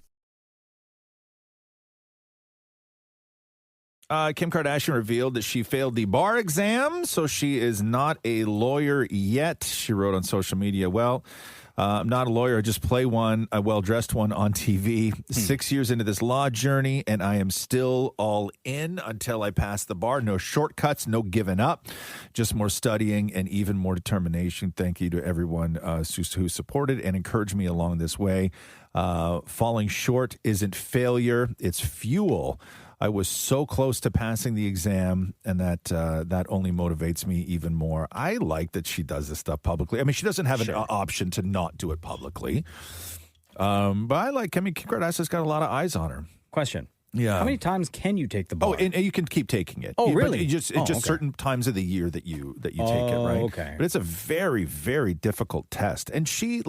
[SPEAKER 10] Kim Kardashian revealed that she failed the bar exam, so she is not a lawyer yet. She wrote on social media, well, I'm not a lawyer. I just play one, a well-dressed one on TV. 6 years into this law journey, and I am still all in until I pass the bar. No shortcuts, no giving up, just more studying and even more determination. Thank you to everyone who supported and encouraged me along this way. Falling short isn't failure, it's fuel. I was so close to passing the exam, and that only motivates me even more. I like that she does this stuff publicly. I mean, she doesn't have an option to not do it publicly. But Kim Kardashian's got a lot of eyes on her.
[SPEAKER 5] Question.
[SPEAKER 10] Yeah.
[SPEAKER 5] How many times can you take the bar?
[SPEAKER 10] Oh, and you can keep taking it.
[SPEAKER 5] Oh, really?
[SPEAKER 10] But it's just certain times of the year that you take it, right?
[SPEAKER 5] Okay.
[SPEAKER 10] But it's a very, very difficult test. And she,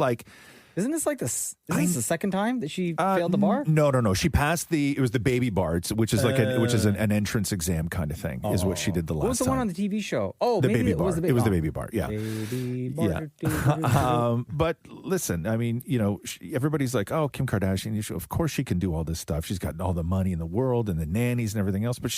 [SPEAKER 5] Isn't this the second time that she failed the bar?
[SPEAKER 10] No. She passed it was the baby bar, which is an entrance exam kind of thing, is what she did the last time.
[SPEAKER 5] What was the one on the TV show? Oh,
[SPEAKER 10] the
[SPEAKER 5] maybe
[SPEAKER 10] baby
[SPEAKER 5] it
[SPEAKER 10] bar.
[SPEAKER 5] was the
[SPEAKER 10] It was the baby bar, yeah.
[SPEAKER 5] Baby bar.
[SPEAKER 10] Yeah. But listen, I mean, everybody's like, oh, Kim Kardashian, of course she can do all this stuff. She's got all the money in the world and the nannies and everything else. But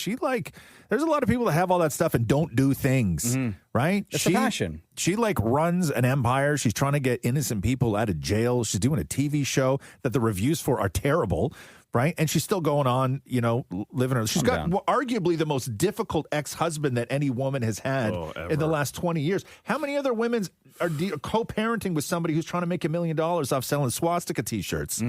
[SPEAKER 10] there's a lot of people that have all that stuff and don't do things, right?
[SPEAKER 5] It's a passion.
[SPEAKER 10] She runs an empire. She's trying to get innocent people out of jail. She's doing a TV show that the reviews for are terrible, right? And she's still going on, living her. She's got arguably the most difficult ex-husband that any woman has had in the last 20 years. How many other women are co-parenting with somebody who's trying to make $1 million off selling swastika T-shirts?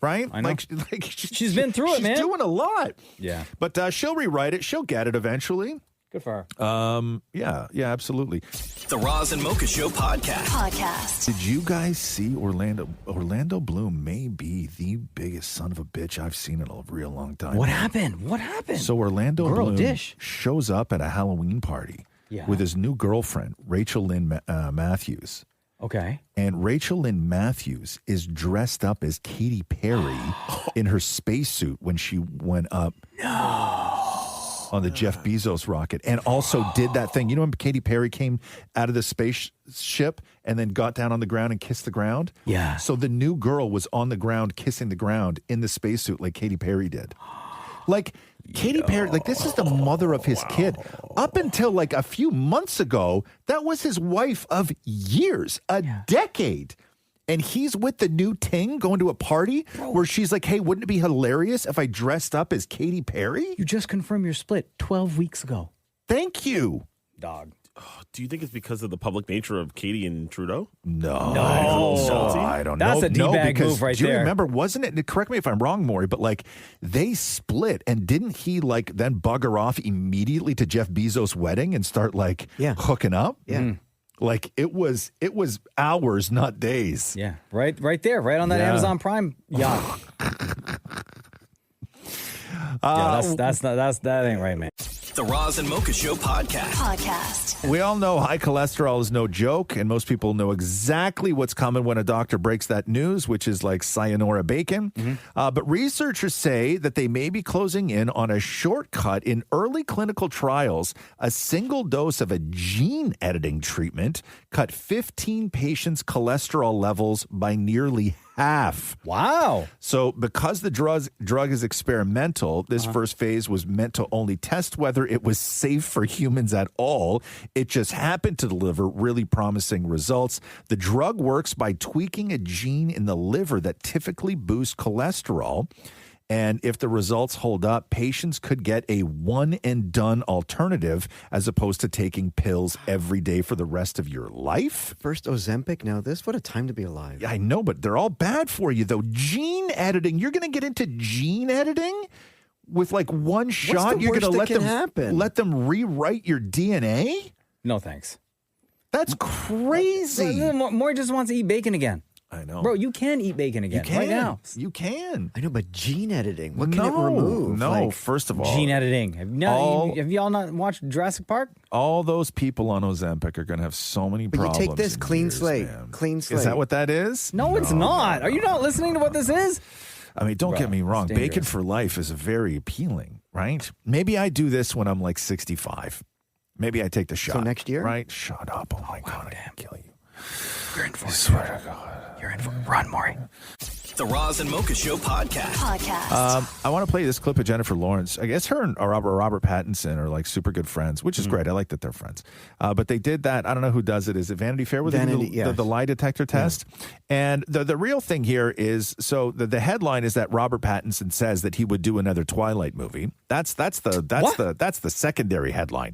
[SPEAKER 10] Right?
[SPEAKER 5] I know.
[SPEAKER 10] She's
[SPEAKER 5] been through it, man.
[SPEAKER 10] She's doing a lot.
[SPEAKER 5] Yeah.
[SPEAKER 10] But she'll rewrite it. She'll get it eventually.
[SPEAKER 5] Good for her.
[SPEAKER 10] Yeah, absolutely.
[SPEAKER 3] The Roz and Mocha Show podcast.
[SPEAKER 10] Did you guys see Orlando? Orlando Bloom may be the biggest son of a bitch I've seen in a real long time.
[SPEAKER 5] What happened?
[SPEAKER 10] So Orlando
[SPEAKER 5] Girl
[SPEAKER 10] Bloom
[SPEAKER 5] dish.
[SPEAKER 10] shows up at a Halloween party with his new girlfriend, Rachel Lynn Matthews.
[SPEAKER 5] Okay.
[SPEAKER 10] And Rachel Lynn Matthews is dressed up as Katy Perry in her spacesuit when she went up. On the Jeff Bezos rocket, and also did that thing. You know when Katy Perry came out of the spaceship and then got down on the ground and kissed the ground?
[SPEAKER 5] Yeah.
[SPEAKER 10] So the new girl was on the ground kissing the ground in the spacesuit like Katy Perry did. Katy Perry, this is the mother of his kid. Up until a few months ago, that was his wife of years, a decade. And he's with the new ting going to a party where she's like, hey, wouldn't it be hilarious if I dressed up as Katy Perry?
[SPEAKER 5] You just confirmed your split 12 weeks ago.
[SPEAKER 10] Thank you.
[SPEAKER 5] Dog.
[SPEAKER 15] Do you think it's because of the public nature of Katie and Trudeau?
[SPEAKER 10] No,
[SPEAKER 15] I
[SPEAKER 10] don't know.
[SPEAKER 5] That's a D-bag move right
[SPEAKER 10] do you
[SPEAKER 5] there.
[SPEAKER 10] remember, wasn't it, correct me if I'm wrong, Maury, but they split, and didn't he then bugger off immediately to Jeff Bezos' wedding and start hooking up?
[SPEAKER 11] Yeah.
[SPEAKER 10] It was hours, not days.
[SPEAKER 5] Yeah, right there, right on that Amazon Prime yacht. That ain't right, man.
[SPEAKER 3] The Roz and Mocha Show podcast.
[SPEAKER 10] We all know high cholesterol is no joke, and most people know exactly what's coming when a doctor breaks that news, which is like sayonara bacon. But researchers say that they may be closing in on a shortcut in early clinical trials. A single dose of a gene editing treatment cut 15 patients' cholesterol levels by nearly half.
[SPEAKER 5] Wow.
[SPEAKER 10] So because the drug is experimental, this first phase was meant to only test whether it was safe for humans at all. It just happened to deliver really promising results. The drug works by tweaking a gene in the liver that typically boosts cholesterol. And if the results hold up, patients could get a one-and-done alternative as opposed to taking pills every day for the rest of your life.
[SPEAKER 11] First Ozempic, now this. What a time to be alive.
[SPEAKER 10] I know, but they're all bad for you, though. Gene editing, you're going to get into gene editing with one shot? You're going to let them rewrite your DNA?
[SPEAKER 5] No, thanks.
[SPEAKER 10] That's crazy.
[SPEAKER 5] Maury just wants to eat bacon again.
[SPEAKER 10] I know.
[SPEAKER 5] Bro, you can eat bacon again right now.
[SPEAKER 10] You can.
[SPEAKER 11] I know, but gene editing, what can it remove?
[SPEAKER 10] No, first of all.
[SPEAKER 5] Gene editing. Have y'all not watched Jurassic Park?
[SPEAKER 10] All those people on Ozempic are going to have so many problems.
[SPEAKER 11] But you take this, clean slate.
[SPEAKER 10] Man.
[SPEAKER 11] Clean slate.
[SPEAKER 10] Is that what that is?
[SPEAKER 5] No, it's not. Are you not listening to what this is?
[SPEAKER 10] I mean, don't get me wrong. Bacon for life is very appealing, right? Maybe I do this when I'm 65. Maybe I take the shot.
[SPEAKER 11] So next year?
[SPEAKER 10] Right? Shut up. Oh my God, I can kill you.
[SPEAKER 5] You're in for it.
[SPEAKER 10] I swear to God.
[SPEAKER 5] You're in for it. Run, Maury.
[SPEAKER 3] The Roz and Mocha Show podcast.
[SPEAKER 10] I want to play this clip of Jennifer Lawrence. I guess her and Robert Pattinson are like super good friends, which is great. I like that they're friends. But they did that. I don't know who does it. Is it Vanity Fair with the lie detector test? Yeah. And the real thing here is, so the headline is that Robert Pattinson says that he would do another Twilight movie. That's the secondary headline.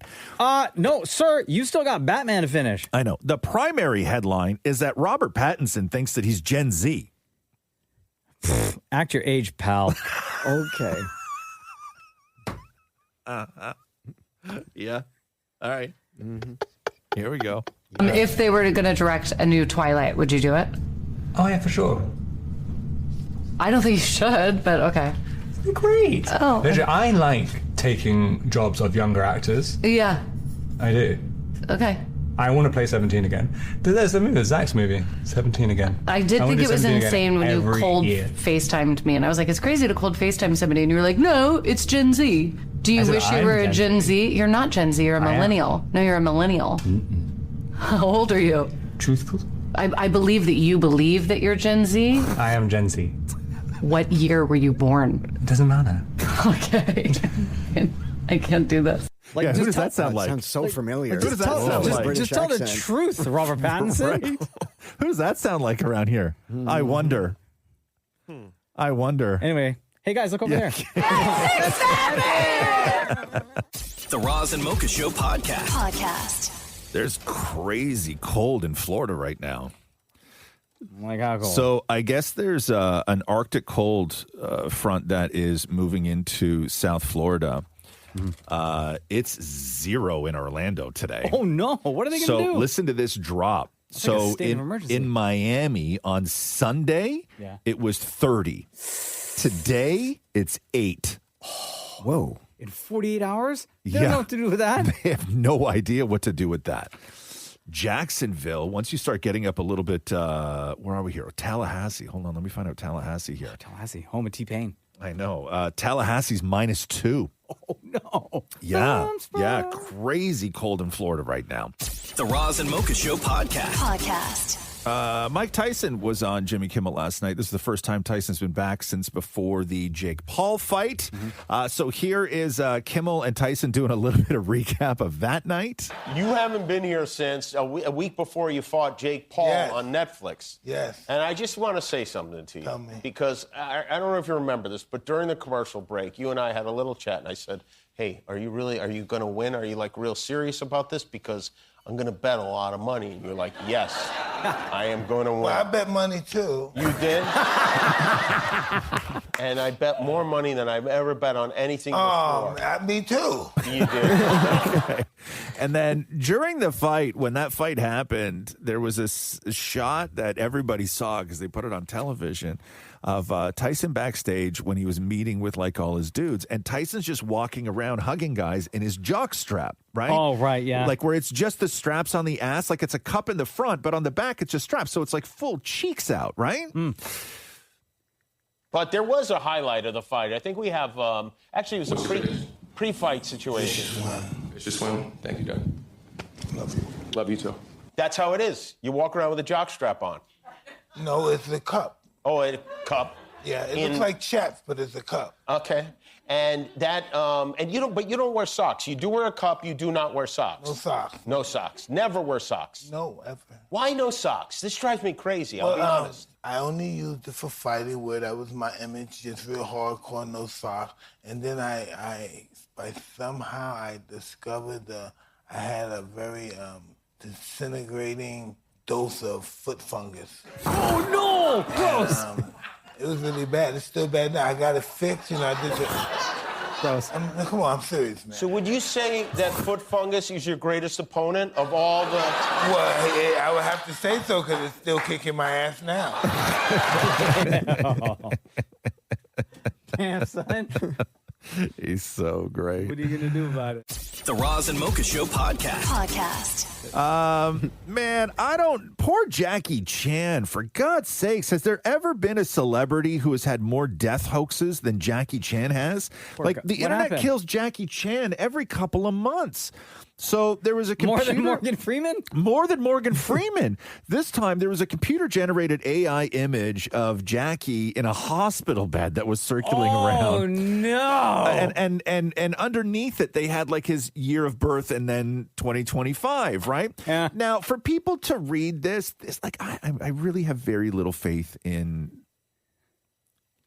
[SPEAKER 5] No, sir, you still got Batman to finish.
[SPEAKER 10] I know. The primary headline is that Robert Pattinson thinks that he's Gen Z.
[SPEAKER 5] Act your age, pal.
[SPEAKER 11] Okay.
[SPEAKER 10] Yeah. All right. Mm-hmm. Here we go.
[SPEAKER 9] If they were going to direct a new Twilight, would you do it?
[SPEAKER 12] Oh, yeah, for sure.
[SPEAKER 9] I don't think you should, but okay.
[SPEAKER 12] Great.
[SPEAKER 9] Oh.
[SPEAKER 12] Literally, I like taking jobs of younger actors.
[SPEAKER 9] Yeah.
[SPEAKER 12] I do.
[SPEAKER 9] Okay.
[SPEAKER 12] I want to play 17 again. There's the movie, Zach's movie, 17 again.
[SPEAKER 9] I did think it was insane when you cold FaceTimed me, and I was like, it's crazy to cold FaceTime somebody, and you were like, no, it's Gen Z. Do you wish you were a Gen Z? You're not Gen Z, you're a millennial. No, you're a millennial.
[SPEAKER 12] Mm-mm.
[SPEAKER 9] How old are you?
[SPEAKER 12] Truthful?
[SPEAKER 9] I believe that you believe that you're Gen Z.
[SPEAKER 12] I am Gen Z.
[SPEAKER 9] What year were you born?
[SPEAKER 12] It doesn't matter.
[SPEAKER 9] Okay. I can't do this.
[SPEAKER 10] Like, who does that sound like?
[SPEAKER 11] It sounds so familiar.
[SPEAKER 10] Who does that sound like?
[SPEAKER 5] Just tell the truth, Robert Pattinson.
[SPEAKER 10] Right? Who does that sound like around here? I wonder. I wonder.
[SPEAKER 5] Anyway, hey guys, look over there.
[SPEAKER 3] The Roz and Mocha Show podcast.
[SPEAKER 10] There's crazy cold in Florida right now.
[SPEAKER 5] Like how cold?
[SPEAKER 10] So I guess there's an Arctic cold front that is moving into South Florida. It's 0 in Orlando today.
[SPEAKER 5] Oh no! What are they going to do?
[SPEAKER 10] So listen to this drop. So in Miami on Sunday, it was 30. Today, it's 8.
[SPEAKER 11] Whoa.
[SPEAKER 5] In 48 hours? They don't know what to do with that?
[SPEAKER 10] They have no idea what to do with that. Jacksonville, once you start getting up a little bit, where are we here? Tallahassee. Hold on, let me find out Tallahassee here.
[SPEAKER 5] Tallahassee, home of T-Pain.
[SPEAKER 10] I know. Tallahassee's -2.
[SPEAKER 5] Oh, no.
[SPEAKER 10] Yeah. Yeah. Crazy cold in Florida right now.
[SPEAKER 3] The Roz and Mocha Show podcast.
[SPEAKER 10] Mike Tyson was on Jimmy Kimmel last night. This is the first time Tyson's been back since before the Jake Paul fight. So here is Kimmel and Tyson doing a little bit of recap of that night.
[SPEAKER 23] You haven't been here since a week before you fought Jake Paul on Netflix.
[SPEAKER 24] Yes.
[SPEAKER 23] And I just want to say something to you.
[SPEAKER 24] Tell me.
[SPEAKER 23] Because I don't know if you remember this, but during the commercial break, you and I had a little chat, and I said, hey, are you going to win? Are you, like, real serious about this? Because I'm going to bet a lot of money. And you're like, yes, I am going to win.
[SPEAKER 24] Well, I bet money, too.
[SPEAKER 23] You did? And I bet more money than I've ever bet on anything before.
[SPEAKER 24] Me, too.
[SPEAKER 23] You did.
[SPEAKER 10] Okay. And then during the fight, when that fight happened, there was a shot that everybody saw because they put it on television of Tyson backstage when he was meeting with like all his dudes. And Tyson's just walking around hugging guys in his jock strap, right?
[SPEAKER 5] Oh, right, yeah.
[SPEAKER 10] Like where it's just the straps on the ass, like it's a cup in the front, but on the back it's just straps. So it's like full cheeks out, right?
[SPEAKER 23] But there was a highlight of the fight. I think we have, actually it was a pre-fight situation.
[SPEAKER 8] It's just one. Thank you, Doug. Love you. Love you, too.
[SPEAKER 23] That's how it is. You walk around with a jock strap on.
[SPEAKER 24] No, it's the cup.
[SPEAKER 23] Oh, a cup.
[SPEAKER 24] Yeah, it looks like chaps, but it's a cup.
[SPEAKER 23] Okay. And that, and you don't wear socks. You do wear a cup, you do not wear socks.
[SPEAKER 24] No socks.
[SPEAKER 23] No socks. Never wear socks.
[SPEAKER 24] No, ever.
[SPEAKER 23] Why no socks? This drives me crazy, I'll be honest.
[SPEAKER 24] I only used it for fighting where that was my image, just real hardcore, no socks. And then I somehow discovered I had a very disintegrating dose of foot fungus.
[SPEAKER 5] Oh, no! Gross!
[SPEAKER 24] It was really bad. It's still bad now. I got it fixed, I did it.
[SPEAKER 5] Gross.
[SPEAKER 24] Come on, I'm serious, man.
[SPEAKER 23] So would you say that foot fungus is your greatest opponent of all the...
[SPEAKER 24] Well, I would have to say so because it's still kicking my ass now.
[SPEAKER 5] Damn, son.
[SPEAKER 10] He's so great.
[SPEAKER 5] What are you going to do about it?
[SPEAKER 3] The Roz and Mocha Show podcast.
[SPEAKER 10] Man, poor Jackie Chan, for God's sakes, has there ever been a celebrity who has had more death hoaxes than Jackie Chan has? The internet
[SPEAKER 5] happened?
[SPEAKER 10] kills Jackie Chan every couple of months. So there was a computer...
[SPEAKER 5] More than Morgan Freeman?
[SPEAKER 10] More than Morgan Freeman. This time there was a computer-generated AI image of Jackie in a hospital bed that was circulating around.
[SPEAKER 5] Oh, no.
[SPEAKER 10] And underneath it, they had like his year of birth and then 2025, right?
[SPEAKER 5] Yeah.
[SPEAKER 10] Now, for people to read this, I really have very little faith in...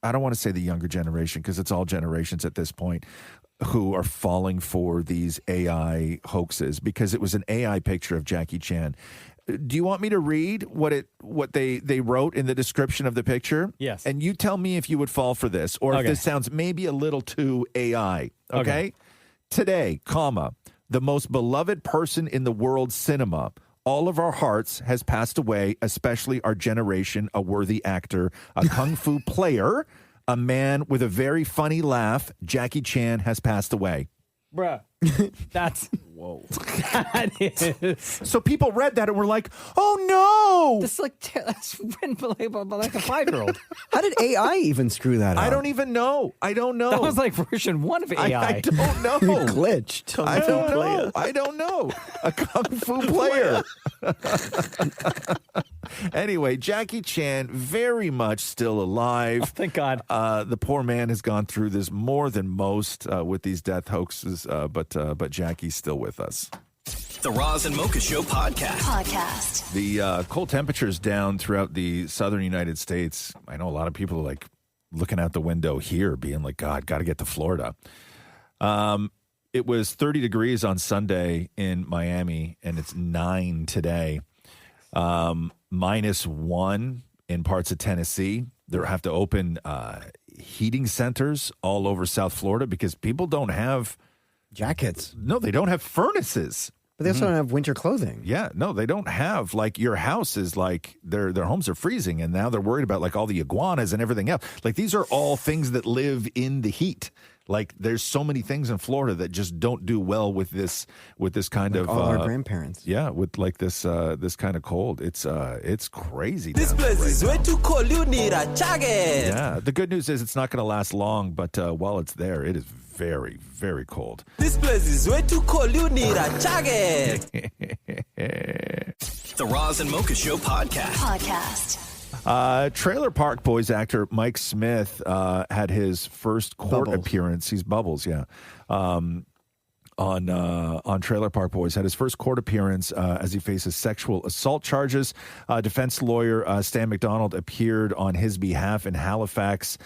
[SPEAKER 10] I don't want to say the younger generation because it's all generations at this point who are falling for these AI hoaxes because it was an AI picture of Jackie Chan. Do you want me to read what they wrote in the description of the picture?
[SPEAKER 5] Yes.
[SPEAKER 10] And you tell me if you would fall for this or if this sounds maybe a little too AI. Okay? Today, the most beloved person in the world cinema, all of our hearts, has passed away, especially our generation, a worthy actor, a kung fu player, a man with a very funny laugh. Jackie Chan has passed away.
[SPEAKER 5] Bruh. That's...
[SPEAKER 10] Whoa.
[SPEAKER 5] That is...
[SPEAKER 10] So people read that and were like, oh, no.
[SPEAKER 5] That's written by like a 5-year-old.
[SPEAKER 11] How did AI even screw that up?
[SPEAKER 10] I don't even know. I don't know.
[SPEAKER 5] That was like version 1 of AI.
[SPEAKER 10] I don't know.
[SPEAKER 11] It glitched.
[SPEAKER 10] I don't know. I don't know. A kung fu player. Anyway, Jackie Chan very much still alive.
[SPEAKER 5] Oh, thank God.
[SPEAKER 10] The poor man has gone through this more than most with these death hoaxes, but Jackie's still with us.
[SPEAKER 3] The Roz and Mocha Show podcast.
[SPEAKER 10] The cold temperatures down throughout the southern United States. I know a lot of people are like looking out the window here being like, God, got to get to Florida. It was 30 degrees on Sunday in Miami, and it's 9 today. -1 in parts of Tennessee. They have to open heating centers all over South Florida because people don't have
[SPEAKER 11] jackets.
[SPEAKER 10] No, they don't have furnaces.
[SPEAKER 11] But they also don't have winter clothing.
[SPEAKER 10] Yeah, no, they don't have, like, your house is like, their homes are freezing, and now they're worried about, like, all the iguanas and everything else. Like, these are all things that live in the heat. Like, there's so many things in Florida that just don't do well with this kind of
[SPEAKER 11] all our grandparents.
[SPEAKER 10] Yeah, with like this kind of cold. It's crazy.
[SPEAKER 18] This place is way too cold. You need a jacket.
[SPEAKER 10] Yeah, the good news is it's not going to last long, but while it's there, it is very, very cold.
[SPEAKER 18] This place is way too cold. You need a jacket.
[SPEAKER 3] The Roz and Mocha Show podcast.
[SPEAKER 10] Trailer Park Boys actor Mike Smith had his first court appearance. He's Bubbles, yeah. On Trailer Park Boys, had his first court appearance as he faces sexual assault charges. Defense lawyer Stan McDonald appeared on his behalf in Halifax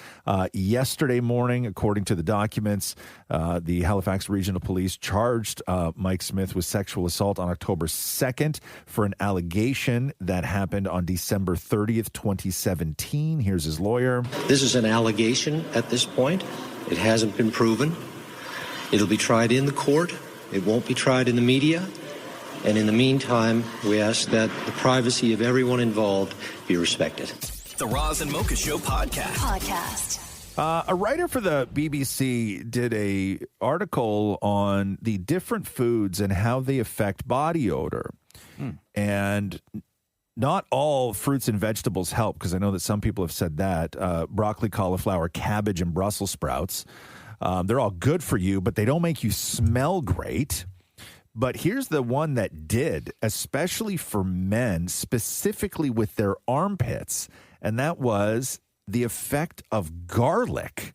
[SPEAKER 10] yesterday morning, according to the documents. The Halifax Regional Police charged Mike Smith with sexual assault on October 2nd for an allegation that happened on December 30th, 2017. Here's his lawyer.
[SPEAKER 6] This is an allegation at this point. It hasn't been proven. It'll be tried in the court. It won't be tried in the media. And in the meantime, we ask that the privacy of everyone involved be respected.
[SPEAKER 3] The Roz and Mocha Show podcast.
[SPEAKER 10] A writer for the BBC did a article on the different foods and how they affect body odor. And not all fruits and vegetables help, because I know that some people have said that. Broccoli, cauliflower, cabbage, and Brussels sprouts. They're all good for you, but they don't make you smell great. But here's the one that did, especially for men, specifically with their armpits, and that was the effect of garlic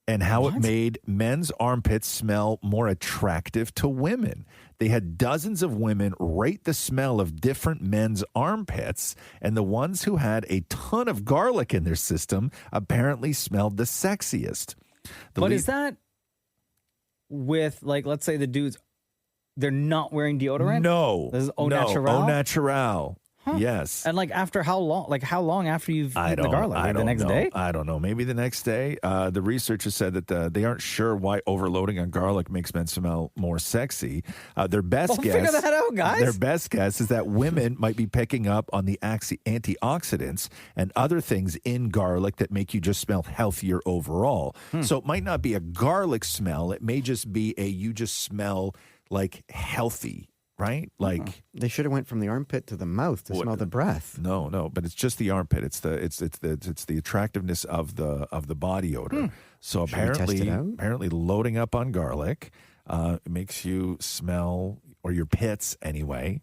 [SPEAKER 10] and how it made men's armpits smell more attractive to women. They had dozens of women rate the smell of different men's armpits, and the ones who had a ton of garlic in their system apparently smelled the sexiest.
[SPEAKER 5] But is that with, like, let's say the dudes, they're not wearing deodorant?
[SPEAKER 10] No.
[SPEAKER 5] This is au
[SPEAKER 10] no,
[SPEAKER 5] naturel?
[SPEAKER 10] Au natural. Yes.
[SPEAKER 5] And like after how long? Like how long after you've eaten the garlic? Like the next day?
[SPEAKER 10] I don't know. Maybe the next day. The researchers said that they aren't sure why overloading on garlic makes men smell more sexy. Their best guess.
[SPEAKER 5] Figure that out, guys.
[SPEAKER 10] Their best guess is that women might be picking up on the antioxidants and other things in garlic that make you just smell healthier overall. So it might not be a garlic smell. It may just be you just smell like healthy. Right? Like
[SPEAKER 11] they should have went from the armpit to the mouth to smell the breath.
[SPEAKER 10] No, but it's just the armpit. It's the attractiveness of the body odor. So
[SPEAKER 11] Should we test it out?
[SPEAKER 10] apparently loading up on garlic makes you smell, or your pits anyway,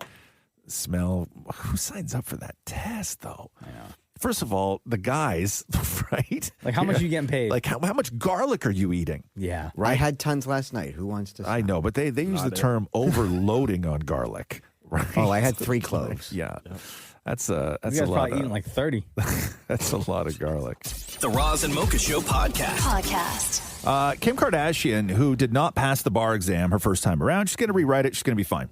[SPEAKER 10] smell. Who signs up for that test though? First of all, the guys, right?
[SPEAKER 5] Like how much are you getting paid?
[SPEAKER 10] Like how much garlic are you eating?
[SPEAKER 5] Yeah.
[SPEAKER 10] Right?
[SPEAKER 11] I had tons last night. Who wants to?
[SPEAKER 10] I know, but they use the term overloading on garlic. Right?
[SPEAKER 11] Oh, I had 3 cloves.
[SPEAKER 10] Yeah. That's a
[SPEAKER 5] You guys
[SPEAKER 10] lot.
[SPEAKER 5] probably eating like 30.
[SPEAKER 10] That's a lot of garlic.
[SPEAKER 3] The Roz and Mocha Show podcast.
[SPEAKER 10] Kim Kardashian, who did not pass the bar exam her first time around, she's going to rewrite it. She's going to be fine.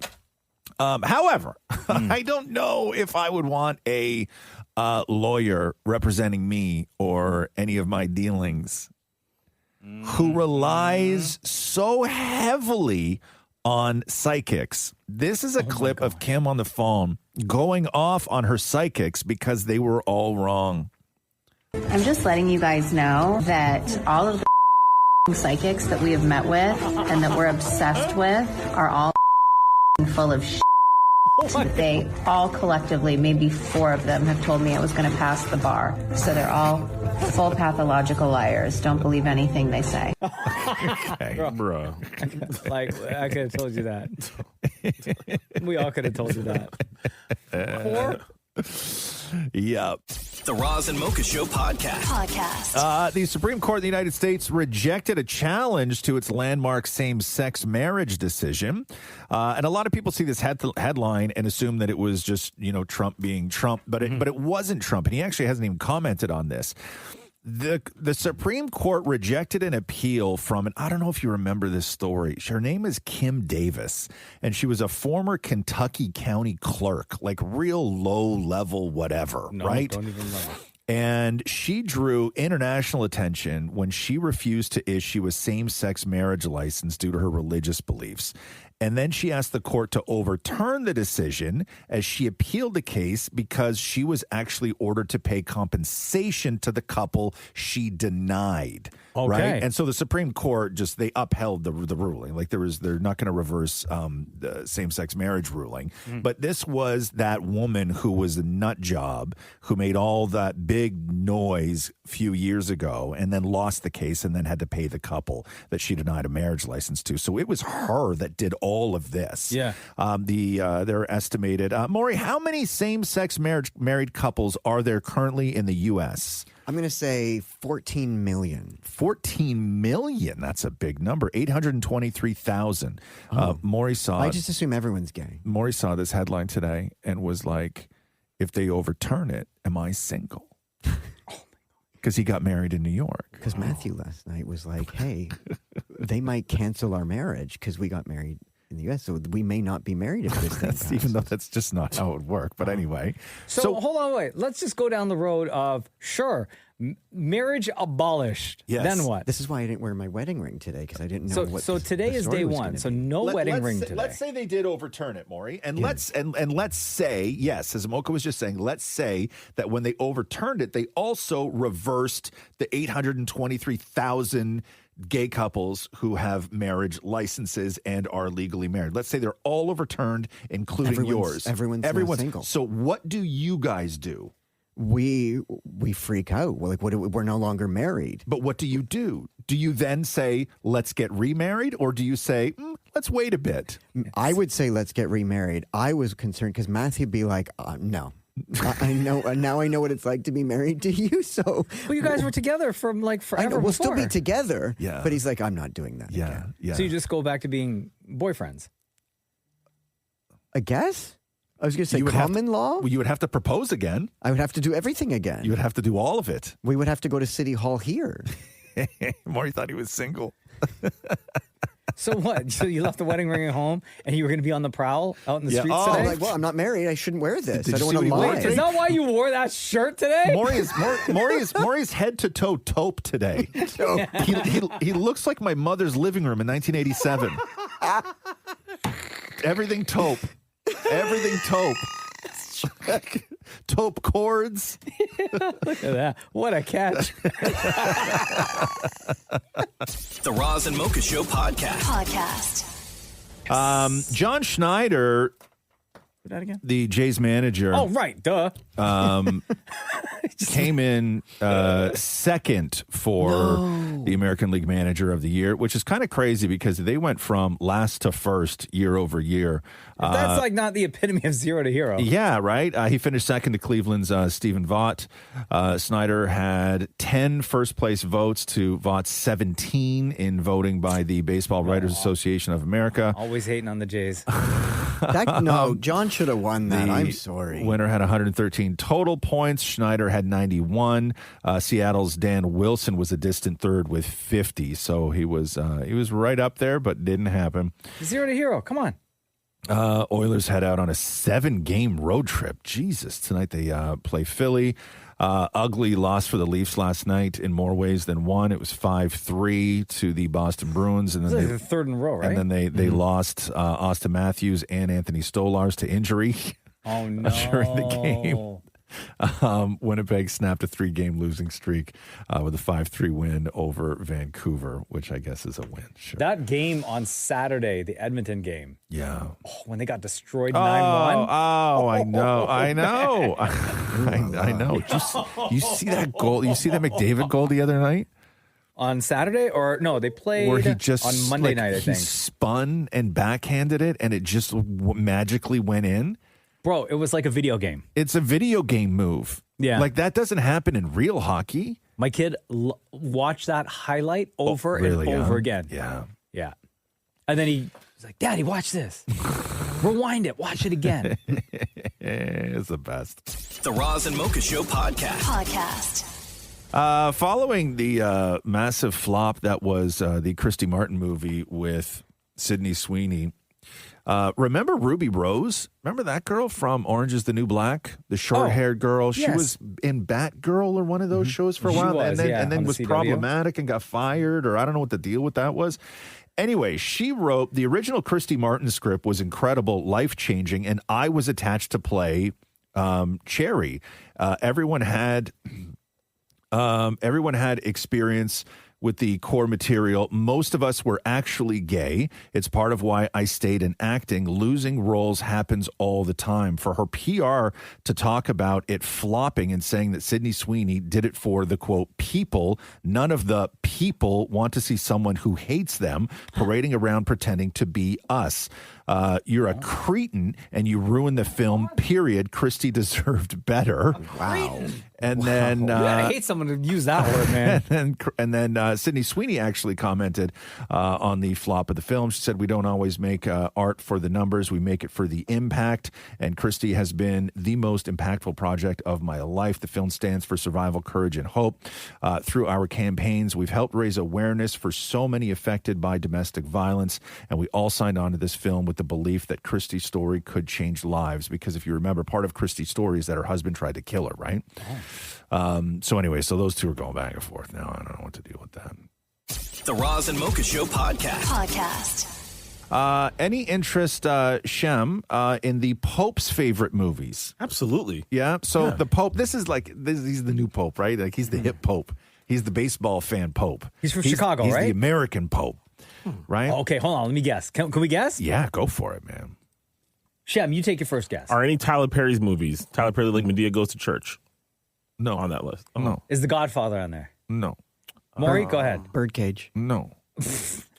[SPEAKER 10] However, I don't know if I would want a lawyer representing me or any of my dealings who relies so heavily on psychics. This is a clip of Kim on the phone going off on her psychics because they were all wrong.
[SPEAKER 13] I'm just letting you guys know that all of the psychics that we have met with and that we're obsessed with are all full of shit. They all collectively, maybe 4 of them, have told me I was going to pass the bar. So they're all full pathological liars. Don't believe anything they say.
[SPEAKER 10] Okay, bro.
[SPEAKER 5] Like, I could have told you that. We all could have told you that.
[SPEAKER 10] Yep.
[SPEAKER 3] The Roz and Mocha Show podcast.
[SPEAKER 10] The Supreme Court of the United States rejected a challenge to its landmark same-sex marriage decision. And a lot of people see this headline and assume that it was just, Trump being Trump, but it wasn't Trump. And he actually hasn't even commented on this. The Supreme Court rejected an appeal from, and I don't know if you remember this story. Her name is Kim Davis, and she was a former Kentucky county clerk, like real low level, whatever, right?
[SPEAKER 5] Don't even know.
[SPEAKER 10] And she drew international attention when she refused to issue a same-sex marriage license due to her religious beliefs. And then she asked the court to overturn the decision as she appealed the case because she was actually ordered to pay compensation to the couple she denied.
[SPEAKER 5] Okay.
[SPEAKER 10] Right? And so the Supreme Court they upheld the ruling. Like they're not going to reverse the same-sex marriage ruling. But this was that woman who was a nut job who made all that big noise a few years ago and then lost the case and then had to pay the couple that she denied a marriage license to. So it was her that did all of this.
[SPEAKER 5] Yeah.
[SPEAKER 10] They're estimated. Maurie, how many same-sex married couples are there currently in the U.S.?
[SPEAKER 11] I'm going to say 14 million.
[SPEAKER 10] 14 million? That's a big number. 823,000. Maurie saw...
[SPEAKER 11] I just assume everyone's gay.
[SPEAKER 10] Maurie saw this headline today and was like, if they overturn it, am I single? Because he got married in New York.
[SPEAKER 11] Because Matthew last night was like, hey, they might cancel our marriage because we got married in the U.S., so we may not be married if this thing passes.
[SPEAKER 10] Even though that's just not how it would work. But anyway.
[SPEAKER 5] So hold on, wait. Let's just go down the road of, marriage abolished.
[SPEAKER 10] Yes.
[SPEAKER 5] Then what?
[SPEAKER 11] This is why I didn't wear my wedding ring today, because I didn't know what
[SPEAKER 5] So today is day one. So no wedding ring today.
[SPEAKER 10] Let's say they did overturn it, Maurie. And let's say, yes, as Mocha was just saying, let's say that when they overturned it, they also reversed the 823,000 gay couples who have marriage licenses and are legally married. Let's say they're all overturned, including yours.
[SPEAKER 11] Everyone's now single.
[SPEAKER 10] So what do you guys do?
[SPEAKER 11] We freak out. We're like, we're no longer married.
[SPEAKER 10] But what do you do? Do you then say, let's get remarried? Or do you say, let's wait a bit?
[SPEAKER 11] I would say, let's get remarried. I was concerned because Matthew'd be like, no. I know. Now I know what it's like to be married to you. So,
[SPEAKER 5] well, you guys were together from like forever.
[SPEAKER 11] I know, we'll still
[SPEAKER 5] before.
[SPEAKER 11] be together.
[SPEAKER 10] Yeah.
[SPEAKER 11] But he's like, I'm not doing that.
[SPEAKER 10] Yeah.
[SPEAKER 11] Again.
[SPEAKER 10] Yeah.
[SPEAKER 5] So you just go back to being boyfriends.
[SPEAKER 11] I guess. I was going to say common law.
[SPEAKER 10] Well, you would have to propose again.
[SPEAKER 11] I would have to do everything again.
[SPEAKER 10] You would have to do all of it.
[SPEAKER 11] We would have to go to City Hall here.
[SPEAKER 10] Maurie thought he was single.
[SPEAKER 5] So what? So you left the wedding ring at home, and you were going to be on the prowl out in the streets
[SPEAKER 11] I'm
[SPEAKER 5] today?
[SPEAKER 11] like, well, I'm not married. I shouldn't wear this.
[SPEAKER 10] Did
[SPEAKER 11] I
[SPEAKER 10] you
[SPEAKER 11] don't
[SPEAKER 10] see
[SPEAKER 11] want to
[SPEAKER 10] what he
[SPEAKER 11] lie.
[SPEAKER 10] wore?
[SPEAKER 5] Is that why you wore that shirt today?
[SPEAKER 10] Maury's head to toe taupe today. He looks like my mother's living room in 1987. Everything taupe. Everything taupe. Taupe cords.
[SPEAKER 5] Look at that. What a catch.
[SPEAKER 3] The Roz and Mocha Show podcast.
[SPEAKER 10] John Schneider,
[SPEAKER 5] that again?
[SPEAKER 10] the Jays manager.
[SPEAKER 5] Oh, right. Duh.
[SPEAKER 10] Came in second for the American League Manager of the Year, which is kind of crazy because they went from last to first year over year.
[SPEAKER 5] That's like not the epitome of zero to hero.
[SPEAKER 10] Yeah, right. He finished second to Cleveland's Stephen Vaught. Snyder had 10 first-place votes to Vaught's 17 in voting by the Baseball Writers Association of America.
[SPEAKER 5] Always hating on the Jays.
[SPEAKER 11] John should have won that. I'm sorry.
[SPEAKER 10] Winner had 113 total points. Schneider had 91. Seattle's Dan Wilson was a distant third with 50. So he was right up there, but didn't happen.
[SPEAKER 5] Zero to hero. Come on.
[SPEAKER 10] Oilers head out on a 7-game road trip. Jesus. Tonight they play Philly. Ugly loss for the Leafs last night in more ways than one. It was 5-3 to the Boston Bruins. And then
[SPEAKER 5] This is the third in a row, right?
[SPEAKER 10] And then they lost Austin Matthews and Anthony Stolars to injury.
[SPEAKER 5] Oh, no.
[SPEAKER 10] During the game. Winnipeg snapped a 3-game losing streak with a 5-3 win over Vancouver, which I guess is a win. Sure.
[SPEAKER 5] That game on Saturday, the Edmonton game.
[SPEAKER 10] Yeah.
[SPEAKER 5] Oh, when they got destroyed 9-1.
[SPEAKER 10] Oh, I know. I know. I know. You see that goal? You see that McDavid goal the other night?
[SPEAKER 5] On Saturday? Or no, they played
[SPEAKER 10] Where he just,
[SPEAKER 5] on Monday night, I
[SPEAKER 10] he
[SPEAKER 5] think.
[SPEAKER 10] spun and backhanded it, and it just magically went in.
[SPEAKER 5] Bro, it was like a video game.
[SPEAKER 10] It's a video game move.
[SPEAKER 5] Yeah.
[SPEAKER 10] Like that doesn't happen in real hockey.
[SPEAKER 5] My kid watched that highlight over and over again.
[SPEAKER 10] Yeah.
[SPEAKER 5] Yeah. And then he was like, Daddy, watch this. Rewind it. Watch it again.
[SPEAKER 10] It's the best.
[SPEAKER 3] The Roz and Mocha Show podcast.
[SPEAKER 10] Following the massive flop that was the Christy Martin movie with Sydney Sweeney, remember Ruby Rose? Remember that girl from Orange is the New Black? The short-haired girl. She was in Batgirl or one of those shows for a while, and then was problematic and got fired, or I don't know what the deal with that was. Anyway, she wrote, the original Christy Martin script was incredible, life-changing, and I was attached to play Cherry. Everyone had experience with the core material. Most of us were actually gay. It's part of why I stayed in acting. Losing roles happens all the time. For her PR to talk about it flopping and saying that Sydney Sweeney did it for the, quote, people, none of the people want to see someone who hates them parading around pretending to be us. You're a cretin and you ruined the film, period. Christy deserved better.
[SPEAKER 11] Wow.
[SPEAKER 10] And then
[SPEAKER 5] I hate someone to use that word, man.
[SPEAKER 10] and then Sydney Sweeney actually commented on the flop of the film. She said, we don't always make art for the numbers. We make it for the impact. And Christy has been the most impactful project of my life. The film stands for survival, courage, and hope. Through our campaigns, we've helped raise awareness for so many affected by domestic violence. And we all signed on to this film with the belief that Christy's story could change lives. Because if you remember, part of Christy's story is that her husband tried to kill her, right? So anyway, so those two are going back and forth now. I don't know what to do with that.
[SPEAKER 3] The Roz and Mocha Show podcast.
[SPEAKER 10] Any interest, Shem, in the Pope's favorite movies?
[SPEAKER 15] Absolutely.
[SPEAKER 10] Yeah. So the Pope, he's the new Pope, right? Like he's the hip Pope. He's the baseball fan Pope.
[SPEAKER 5] He's from Chicago,
[SPEAKER 10] he's
[SPEAKER 5] right?
[SPEAKER 10] He's the American Pope, right?
[SPEAKER 5] Oh, okay, hold on. Let me guess. Can we guess?
[SPEAKER 10] Yeah, go for it, man.
[SPEAKER 5] Shem, you take your first guess.
[SPEAKER 15] Are any Tyler Perry's movies? Tyler Perry, like Medea Goes to Church?
[SPEAKER 10] No.
[SPEAKER 15] On that list?
[SPEAKER 10] Oh. No.
[SPEAKER 5] Is The Godfather on there?
[SPEAKER 10] No.
[SPEAKER 5] Maury, go ahead.
[SPEAKER 11] Birdcage.
[SPEAKER 10] No.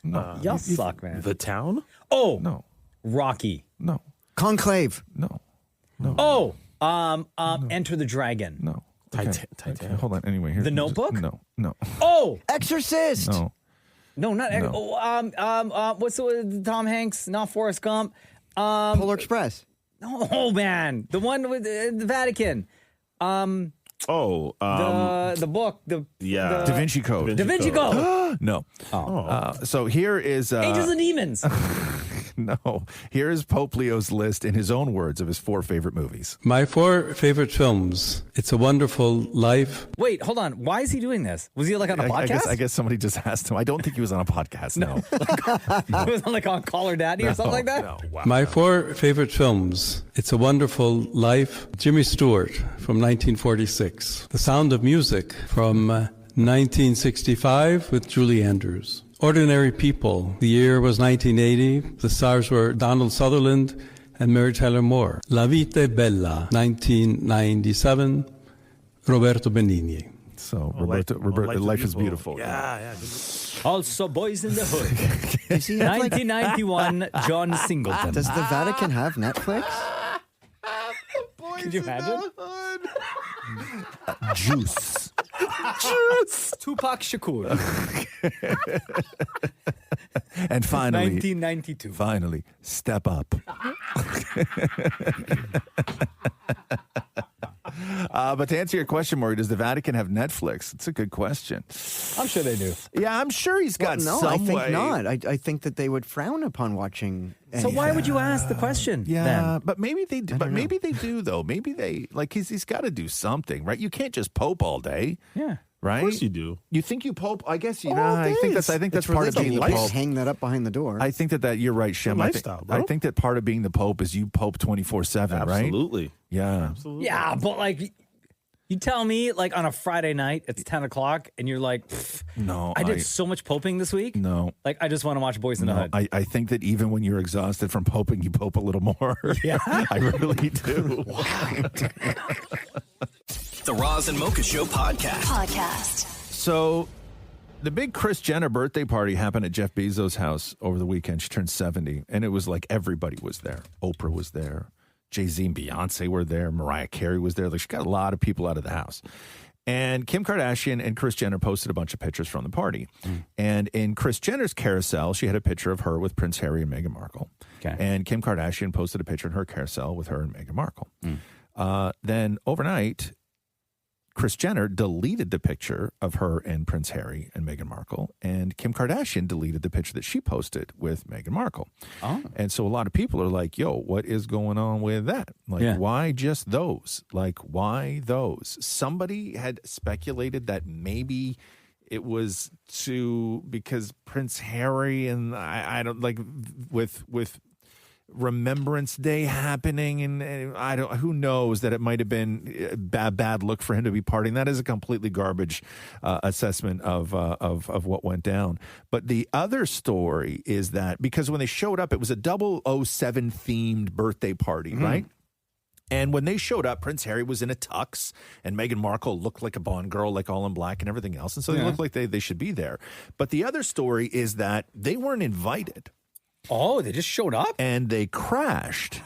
[SPEAKER 10] No.
[SPEAKER 5] Y'all suck, man.
[SPEAKER 15] The Town?
[SPEAKER 5] Oh.
[SPEAKER 10] No.
[SPEAKER 5] Rocky.
[SPEAKER 10] No.
[SPEAKER 11] Conclave.
[SPEAKER 10] No.
[SPEAKER 5] Oh. Enter the Dragon.
[SPEAKER 10] No.
[SPEAKER 15] Titanic.
[SPEAKER 10] Okay, hold on. Anyway, here's
[SPEAKER 5] The Notebook?
[SPEAKER 10] No.
[SPEAKER 5] Oh.
[SPEAKER 11] Exorcist.
[SPEAKER 10] No.
[SPEAKER 5] No, not
[SPEAKER 10] No.
[SPEAKER 5] what's the Tom Hanks, not Forrest Gump.
[SPEAKER 11] Polar Express.
[SPEAKER 5] No, man. The one with the Vatican.
[SPEAKER 10] Oh,
[SPEAKER 5] the book.
[SPEAKER 10] Da Vinci Code.
[SPEAKER 5] Da Vinci Code.
[SPEAKER 10] No. So here is
[SPEAKER 5] Angels and Demons.
[SPEAKER 10] No. Here is Pope Leo's list in his own words of his 4 favorite movies.
[SPEAKER 14] My 4 favorite films. It's a Wonderful Life.
[SPEAKER 5] Wait, hold on. Why is he doing this? Was he like on a podcast?
[SPEAKER 10] I guess somebody just asked him. I don't think he was on a podcast. No.
[SPEAKER 5] He was on like on Call Her Daddy or something like that?
[SPEAKER 10] No. Wow.
[SPEAKER 14] My 4 favorite films. It's a Wonderful Life. Jimmy Stewart from 1946. The Sound of Music from 1965 with Julie Andrews. Ordinary People. The year was 1980. The stars were Donald Sutherland and Mary Tyler Moore. La Vita è Bella, 1997. Roberto Benigni.
[SPEAKER 10] So Roberto, Life is Beautiful.
[SPEAKER 15] Yeah.
[SPEAKER 5] Also Boys in the Hood. 1991, John Singleton.
[SPEAKER 11] Does the Vatican have Netflix?
[SPEAKER 5] Could you imagine?
[SPEAKER 10] Juice.
[SPEAKER 5] Tupac Shakur.
[SPEAKER 10] And finally,
[SPEAKER 5] 1992.
[SPEAKER 10] Finally, Step Up. But to answer your question, Maurie, does the Vatican have Netflix? It's a good question.
[SPEAKER 5] I'm sure they do.
[SPEAKER 10] Yeah, I'm sure he's got
[SPEAKER 11] no,
[SPEAKER 10] some
[SPEAKER 11] I think
[SPEAKER 10] way.
[SPEAKER 11] not. I think that they would frown upon watching.
[SPEAKER 5] So why would you ask the question?
[SPEAKER 10] Yeah,
[SPEAKER 5] then?
[SPEAKER 10] but maybe they do. But maybe they do, though. Maybe they he's got to do something, right? You can't just pope all day.
[SPEAKER 5] Yeah.
[SPEAKER 10] Right?
[SPEAKER 15] Of course you do.
[SPEAKER 10] You think you pope? I guess you know. I think that's part of being the pope.
[SPEAKER 11] Hang that up behind the door.
[SPEAKER 10] I think that you're right, Shem. I think that part of being the pope is you pope 24/7, right?
[SPEAKER 15] Absolutely.
[SPEAKER 10] Yeah.
[SPEAKER 15] Absolutely.
[SPEAKER 5] Yeah, but like, you tell me like on a Friday night, it's 10 o'clock, and you're like,
[SPEAKER 10] no,
[SPEAKER 5] I did so much poping this week.
[SPEAKER 10] No.
[SPEAKER 5] Like, I just want to watch Boys in the Hood.
[SPEAKER 10] I think that even when you're exhausted from poping, you pope a little more.
[SPEAKER 5] Yeah.
[SPEAKER 10] I really do.
[SPEAKER 3] The Roz and Mocha Show podcast.
[SPEAKER 10] So, the big Kris Jenner birthday party happened at Jeff Bezos' house over the weekend. She turned 70, and it was like everybody was there. Oprah was there. Jay-Z and Beyonce were there. Mariah Carey was there. Like, she got a lot of people out of the house. And Kim Kardashian and Kris Jenner posted a bunch of pictures from the party. And in Kris Jenner's carousel, she had a picture of her with Prince Harry and Meghan Markle.
[SPEAKER 5] Okay.
[SPEAKER 10] And Kim Kardashian posted a picture in her carousel with her and Meghan Markle. Then overnight, Kris Jenner deleted the picture of her and Prince Harry and Meghan Markle, and Kim Kardashian deleted the picture that she posted with Meghan Markle.
[SPEAKER 5] Oh.
[SPEAKER 10] And so a lot of people are like, yo, what is going on with that? Like, why just those? Like, why those? Somebody had speculated that maybe it was because Prince Harry and I don't like with Remembrance Day happening, and I don't. Who knows that it might have been a bad look for him to be partying. That is a completely garbage assessment of what went down. But the other story is that because when they showed up, it was a 007 themed birthday party, right? And when they showed up, Prince Harry was in a tux, and Meghan Markle looked like a Bond girl, like all in black and everything else, and so they looked like they should be there. But the other story is that they weren't invited.
[SPEAKER 5] Oh, they just showed up?
[SPEAKER 10] And they crashed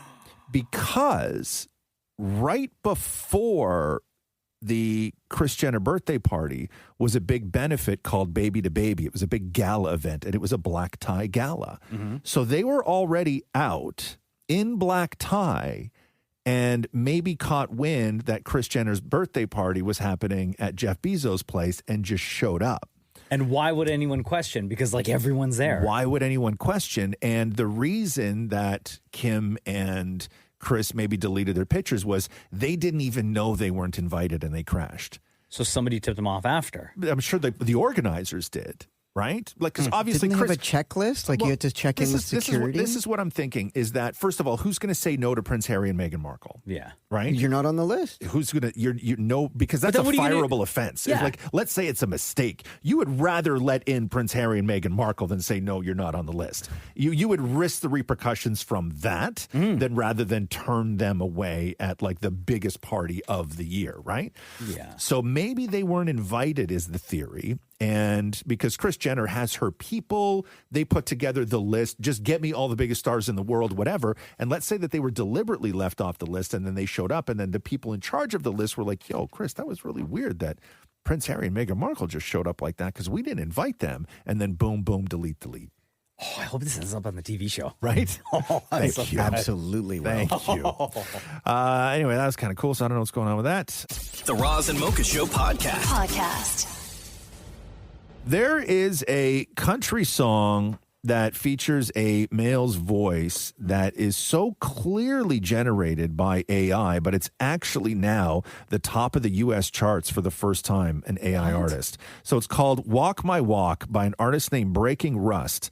[SPEAKER 10] because right before the Kris Jenner birthday party was a big benefit called Baby to Baby. It was a big gala event, and it was a black tie gala. So they were already out in black tie and maybe caught wind that Kris Jenner's birthday party was happening at Jeff Bezos' place and just showed up.
[SPEAKER 5] And why would anyone question? Because, like, everyone's there.
[SPEAKER 10] Why would anyone question? And the reason that Kim and Kris maybe deleted their pictures was they didn't even know they weren't invited and they crashed.
[SPEAKER 5] So somebody tipped them off after.
[SPEAKER 10] I'm sure the organizers did. Right? Like, because obviously
[SPEAKER 11] Didn't they
[SPEAKER 10] Kris
[SPEAKER 11] have a checklist? Like, you had to check in with security?
[SPEAKER 10] This is what I'm thinking, is that, first of all, who's going to say no to Prince Harry and Meghan Markle?
[SPEAKER 5] Yeah.
[SPEAKER 10] Right?
[SPEAKER 11] You're not on the list.
[SPEAKER 10] Who's going to, you know, because that's a fireable offense.
[SPEAKER 5] Yeah.
[SPEAKER 10] Like, let's say it's a mistake. You would rather let in Prince Harry and Meghan Markle than say, no, you're not on the list. You would risk the repercussions from that rather than turn them away at, like, the biggest party of the year, right?
[SPEAKER 5] Yeah.
[SPEAKER 10] So maybe they weren't invited is the theory. And because Kris Jenner has her people, they put together the list, just get me all the biggest stars in the world, whatever. And let's say that they were deliberately left off the list and then they showed up and then the people in charge of the list were like, yo, Kris, that was really weird that Prince Harry and Meghan Markle just showed up like that because we didn't invite them. And then boom, boom, delete.
[SPEAKER 5] Oh, I hope this ends up on the TV show.
[SPEAKER 10] Right?
[SPEAKER 11] Thank you. Absolutely will.
[SPEAKER 10] Thank you. Anyway, that was kind of cool, so I don't know what's going on with that.
[SPEAKER 3] The Roz and Mocha Show podcast.
[SPEAKER 10] There is a country song that features a male's voice that is so clearly generated by AI, but it's actually now the top of the U.S. charts for the first time, an AI artist. So it's called Walk My Walk by an artist named Breaking Rust.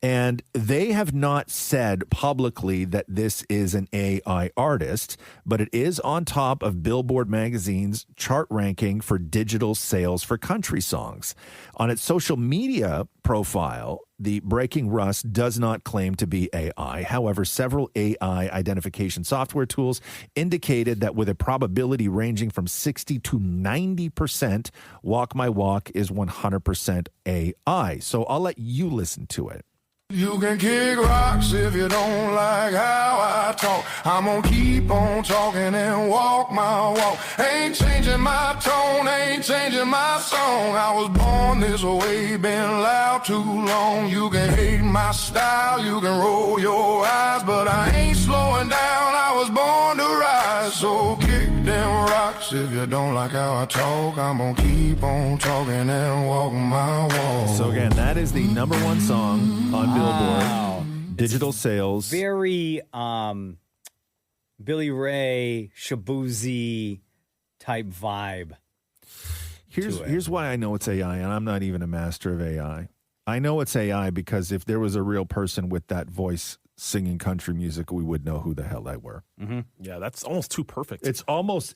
[SPEAKER 10] And they have not said publicly that this is an AI artist, but it is on top of Billboard magazine's chart ranking for digital sales for country songs. On its social media profile, the Breaking Rust does not claim to be AI. However, several AI identification software tools indicated that with a probability ranging from 60 to 90%, Walk My Walk is 100% AI. So I'll let you listen to it.
[SPEAKER 16] You can kick rocks if you don't like how I talk. I'm gonna keep on talking and walk my walk. Ain't changing my tone, ain't changing my song. I was born this way, been loud too long. You can hate my style, you can roll your eyes, but I ain't slowing down, I was born to rise. So kick them rocks if you don't like how I talk. I'm gonna keep on talking and walk my walk.
[SPEAKER 10] So again, that is the number one song on Billboard. Digital sales.
[SPEAKER 5] Very Billy Ray, Shabuzi type vibe.
[SPEAKER 10] Here's why I know it's AI, and I'm not even a master of AI. I know it's AI because if there was a real person with that voice singing country music, we would know who the hell they were.
[SPEAKER 15] Mm-hmm. Yeah, that's almost too perfect.
[SPEAKER 10] It's almost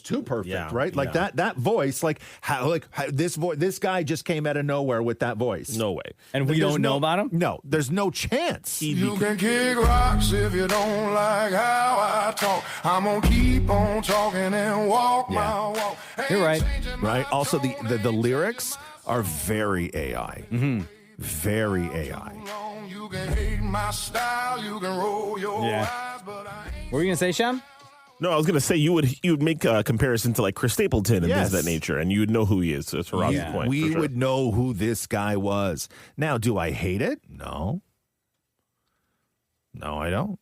[SPEAKER 10] too perfect,
[SPEAKER 15] Yeah,
[SPEAKER 10] right? Like
[SPEAKER 15] yeah.
[SPEAKER 10] that voice, how this guy just came out of nowhere with that voice.
[SPEAKER 15] No way.
[SPEAKER 5] And we don't know about him?
[SPEAKER 10] No, there's no chance.
[SPEAKER 16] You can kick rocks if you don't like how I talk. I'm gonna keep on talking and walk my walk.
[SPEAKER 10] You're right. Right. Also, the lyrics are very AI.
[SPEAKER 5] Mm-hmm.
[SPEAKER 10] Very AI.
[SPEAKER 16] You can hate my style, you can roll your eyes, but I ain't.
[SPEAKER 5] What were you gonna say, Shem?
[SPEAKER 15] No, I was gonna say you would make a comparison to like Chris Stapleton and things of that nature, and you would know who he is. So that's Rob's point.
[SPEAKER 10] We would know who this guy was. Now, do I hate it? No. No, I don't.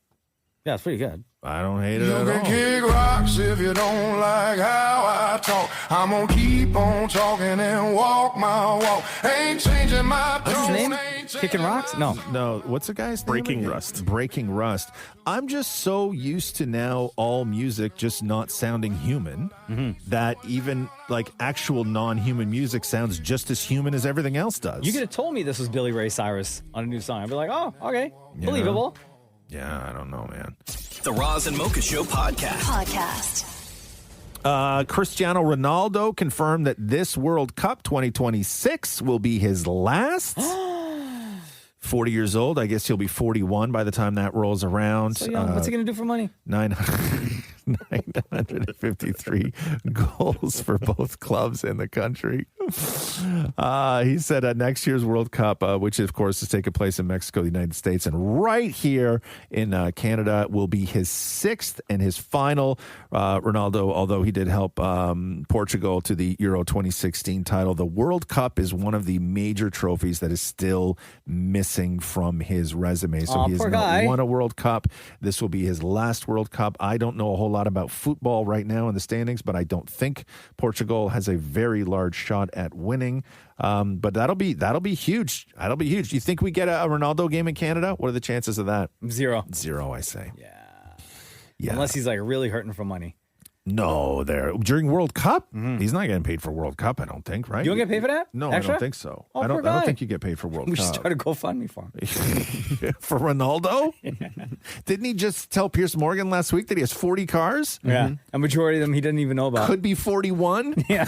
[SPEAKER 5] Yeah, it's pretty good.
[SPEAKER 10] I don't hate it
[SPEAKER 16] You
[SPEAKER 10] at
[SPEAKER 16] can
[SPEAKER 10] all.
[SPEAKER 16] kick rocks if you don't like how I talk. I'm gonna keep on talking and walk my walk. Ain't changing my
[SPEAKER 5] What's his
[SPEAKER 16] tone.
[SPEAKER 5] name?
[SPEAKER 16] Ain't
[SPEAKER 5] Kicking Rocks? No.
[SPEAKER 10] No, what's the guy's name?
[SPEAKER 15] Breaking
[SPEAKER 10] again?
[SPEAKER 15] Rust.
[SPEAKER 10] Breaking Rust. I'm just so used to now all music just not sounding human that even like actual non-human music sounds just as human as everything else does.
[SPEAKER 5] You could have told me this was Billy Ray Cyrus on a new song. I'd be like, oh, okay.
[SPEAKER 10] Yeah.
[SPEAKER 5] Believable.
[SPEAKER 10] Yeah, I don't know, man.
[SPEAKER 3] The Roz and Mocha Show podcast.
[SPEAKER 10] Cristiano Ronaldo confirmed that this World Cup 2026 will be his last. 40 years old. I guess he'll be 41 by the time that rolls around.
[SPEAKER 5] So young. What's he going to do for money?
[SPEAKER 10] 953 goals for both clubs in the country. He said next year's World Cup, which of course is taking place in Mexico, the United States, and right here in Canada, will be his sixth and his final. Ronaldo, although he did help Portugal to the Euro 2016 title, the World Cup is one of the major trophies that is still missing from his resume. So he has not won a World Cup. This will be his last World Cup. I don't know a whole lot about football right now in the standings, but I don't think Portugal has a very large shot at winning. But that'll be huge. That'll be huge. Do you think we get a Ronaldo game in Canada? What are the chances of that?
[SPEAKER 5] Zero,
[SPEAKER 10] I say.
[SPEAKER 5] Yeah. Unless he's like really hurting for money.
[SPEAKER 10] No, during World Cup, he's not getting paid for World Cup. I don't think, right?
[SPEAKER 5] You don't get paid for that?
[SPEAKER 10] No,
[SPEAKER 5] Extra?
[SPEAKER 10] I don't think so.
[SPEAKER 5] Oh,
[SPEAKER 10] I
[SPEAKER 5] poor
[SPEAKER 10] don't
[SPEAKER 5] guy.
[SPEAKER 10] think you get paid for World
[SPEAKER 5] We
[SPEAKER 10] Cup.
[SPEAKER 5] should start a GoFundMe for him.
[SPEAKER 10] For Ronaldo? Didn't he just tell Piers Morgan last week that he has 40 cars?
[SPEAKER 5] Yeah, a majority of them he didn't even know about.
[SPEAKER 10] Could be 41.
[SPEAKER 5] Yeah.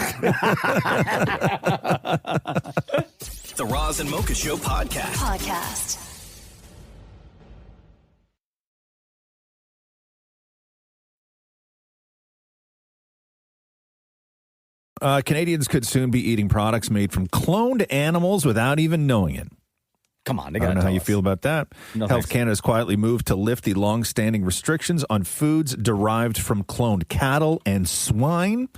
[SPEAKER 3] The Roz and Mocha Show podcast.
[SPEAKER 10] Canadians could soon be eating products made from cloned animals without even knowing it.
[SPEAKER 5] Come on,
[SPEAKER 10] I don't know how you feel about that.
[SPEAKER 5] No,
[SPEAKER 10] Health
[SPEAKER 5] thanks.
[SPEAKER 10] Canada has quietly moved to lift the long-standing restrictions on foods derived from cloned cattle and swine.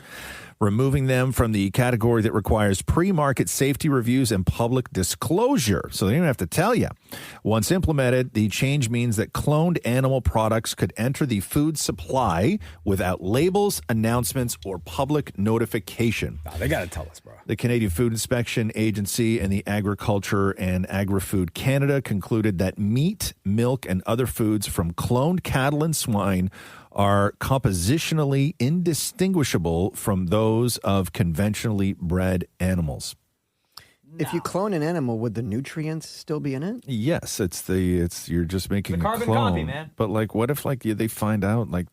[SPEAKER 10] removing them from the category that requires pre-market safety reviews and public disclosure. So they don't even have to tell you. Once implemented, the change means that cloned animal products could enter the food supply without labels, announcements, or public notification.
[SPEAKER 5] Nah, they got to tell us, bro.
[SPEAKER 10] The Canadian Food Inspection Agency and the Agriculture and Agri-Food Canada concluded that meat, milk, and other foods from cloned cattle and swine are compositionally indistinguishable from those of conventionally bred animals.
[SPEAKER 11] If you clone an animal, would the nutrients still be in it?
[SPEAKER 10] Yes, you're just making
[SPEAKER 11] It's a
[SPEAKER 10] a
[SPEAKER 11] carbon
[SPEAKER 10] clone.
[SPEAKER 11] copy, man.
[SPEAKER 10] But like, what if they find out like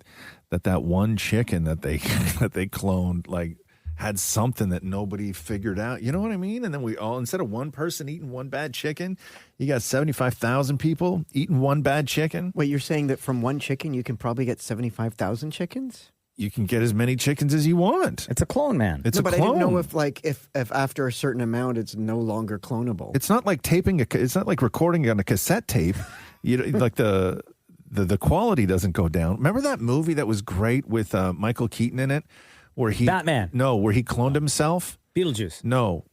[SPEAKER 10] that one chicken that they that they cloned like had something that nobody figured out? You know what I mean? And then we all, instead of one person eating one bad chicken, you got 75,000 people eating one bad chicken.
[SPEAKER 11] Wait, you're saying that from one chicken you can probably get 75,000 chickens?
[SPEAKER 10] You can get as many chickens as you want.
[SPEAKER 5] It's a clone, man.
[SPEAKER 10] It's
[SPEAKER 11] no,
[SPEAKER 10] a
[SPEAKER 11] but
[SPEAKER 10] clone.
[SPEAKER 11] I didn't know if after a certain amount it's no longer clonable.
[SPEAKER 10] It's not like it's not like recording on a cassette tape. Like the quality doesn't go down. Remember that movie that was great with Michael Keaton in it, where he
[SPEAKER 5] Batman?
[SPEAKER 10] No, where he cloned himself.
[SPEAKER 5] Beetlejuice?
[SPEAKER 10] No,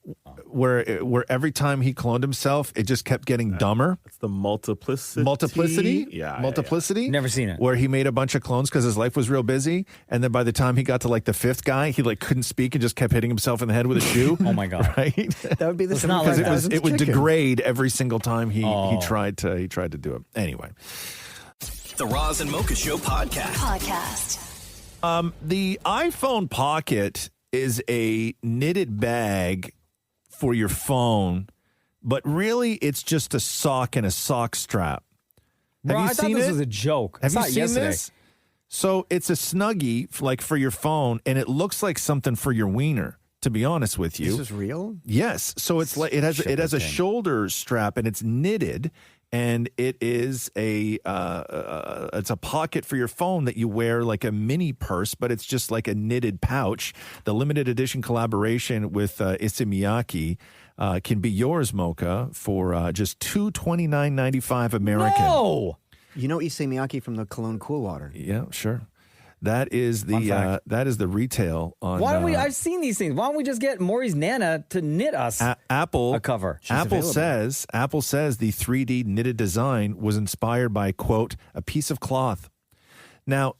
[SPEAKER 10] where every time he cloned himself, it just kept getting dumber.
[SPEAKER 15] It's the multiplicity.
[SPEAKER 10] Multiplicity?
[SPEAKER 15] Yeah.
[SPEAKER 10] Multiplicity?
[SPEAKER 5] Never seen it.
[SPEAKER 10] Where he made a bunch of clones because his life was real busy. And then by the time he got to like the fifth guy, he like couldn't speak and just kept hitting himself in the head with a shoe.
[SPEAKER 5] Oh my God.
[SPEAKER 10] Right?
[SPEAKER 11] That would be the
[SPEAKER 5] It's not like
[SPEAKER 11] 75,000
[SPEAKER 10] it would
[SPEAKER 11] chicken.
[SPEAKER 10] degrade every single time he
[SPEAKER 5] Oh.
[SPEAKER 10] tried to do it. Anyway.
[SPEAKER 3] The Roz and Mocha Show podcast.
[SPEAKER 10] The iPhone Pocket is a knitted bag for your phone, but really it's just a sock and a sock strap.
[SPEAKER 5] Bro,
[SPEAKER 10] Have you
[SPEAKER 5] I thought
[SPEAKER 10] seen
[SPEAKER 5] this
[SPEAKER 10] it?
[SPEAKER 5] was a joke.
[SPEAKER 10] Have
[SPEAKER 5] I
[SPEAKER 10] you
[SPEAKER 5] saw it
[SPEAKER 10] seen
[SPEAKER 5] yesterday.
[SPEAKER 10] this? So it's a Snuggie like for your phone, and it looks like something for your wiener. To be honest with you,
[SPEAKER 11] This is real?
[SPEAKER 10] yes. So it's like it has a shoulder strap, and it's knitted, and it is it's a pocket for your phone that you wear like a mini purse, but it's just like a knitted pouch. The limited edition collaboration with Issey Miyake can be yours, Mocha, for just $229.95 American.
[SPEAKER 5] No!
[SPEAKER 11] You know Issey Miyake from the Cologne Cool Water.
[SPEAKER 10] Yeah, sure. That is
[SPEAKER 5] Fun fact.
[SPEAKER 10] the retail on.
[SPEAKER 5] Why don't we? I've seen these things. Why don't we just get Maurie's Nana to knit us
[SPEAKER 10] Apple
[SPEAKER 5] a cover?
[SPEAKER 10] Apple says the 3D knitted design was inspired by, quote, a piece of cloth. Now,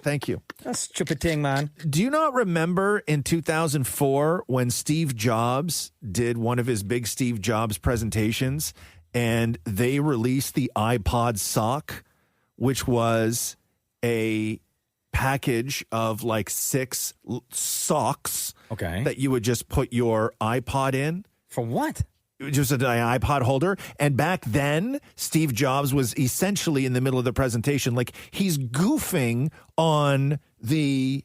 [SPEAKER 10] thank you.
[SPEAKER 5] That's stupid thing, man.
[SPEAKER 10] Do you not remember in 2004 when Steve Jobs did one of his big Steve Jobs presentations, and they released the iPod sock, which was a package of like 6 socks that you would just put your iPod in.
[SPEAKER 5] For what?
[SPEAKER 10] Just an iPod holder. And back then, Steve Jobs was essentially in the middle of the presentation, like he's goofing on the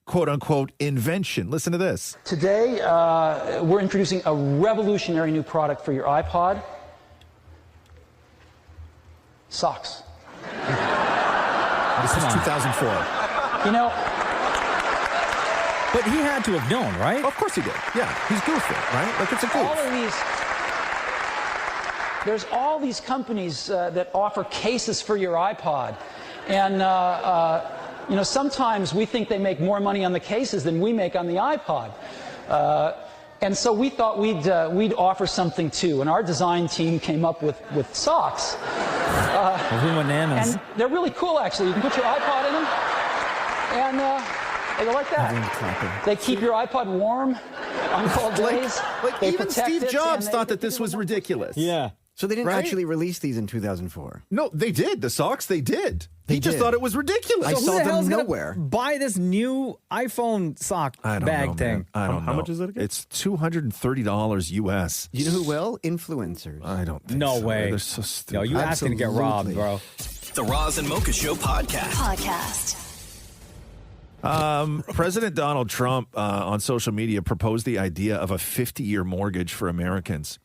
[SPEAKER 10] quote unquote invention. Listen to this.
[SPEAKER 17] Today, we're introducing a revolutionary new product for your iPod. Socks.
[SPEAKER 10] This is 2004.
[SPEAKER 17] You know,
[SPEAKER 5] but he had to have known, right?
[SPEAKER 10] Of course he did. Yeah, he's goofing, right? Like it's a goof.
[SPEAKER 17] There's all these companies that offer cases for your iPod. And, sometimes we think they make more money on the cases than we make on the iPod. And so we thought we'd offer something too. And our design team came up with socks. And they're really cool, actually. You can put your iPod in them, and they go like that. They keep your iPod warm on cold days.
[SPEAKER 10] Like
[SPEAKER 17] They
[SPEAKER 10] even
[SPEAKER 17] protect
[SPEAKER 10] Steve
[SPEAKER 17] it,
[SPEAKER 10] Jobs
[SPEAKER 17] and
[SPEAKER 10] thought that this was ridiculous.
[SPEAKER 5] Yeah.
[SPEAKER 11] So they didn't
[SPEAKER 10] Right?
[SPEAKER 11] actually release these in 2004.
[SPEAKER 10] No, they did. The socks, they did.
[SPEAKER 11] They
[SPEAKER 10] He just
[SPEAKER 11] did.
[SPEAKER 10] thought it was ridiculous.
[SPEAKER 11] I
[SPEAKER 5] So who
[SPEAKER 11] saw
[SPEAKER 5] the
[SPEAKER 11] them
[SPEAKER 5] hell's gonna
[SPEAKER 11] nowhere.
[SPEAKER 5] buy this new iPhone sock
[SPEAKER 10] I don't
[SPEAKER 5] bag
[SPEAKER 10] know,
[SPEAKER 5] thing?
[SPEAKER 10] man. I don't know.
[SPEAKER 15] How much is it again?
[SPEAKER 10] It's $230 US.
[SPEAKER 11] You know who will? Influencers.
[SPEAKER 10] I don't think
[SPEAKER 5] No
[SPEAKER 10] so.
[SPEAKER 5] way.
[SPEAKER 10] They're so stupid.
[SPEAKER 5] Yo, you asking to get robbed, bro.
[SPEAKER 3] The Roz and Mocha Show podcast.
[SPEAKER 10] President Donald Trump on social media proposed the idea of a 50-year mortgage for Americans.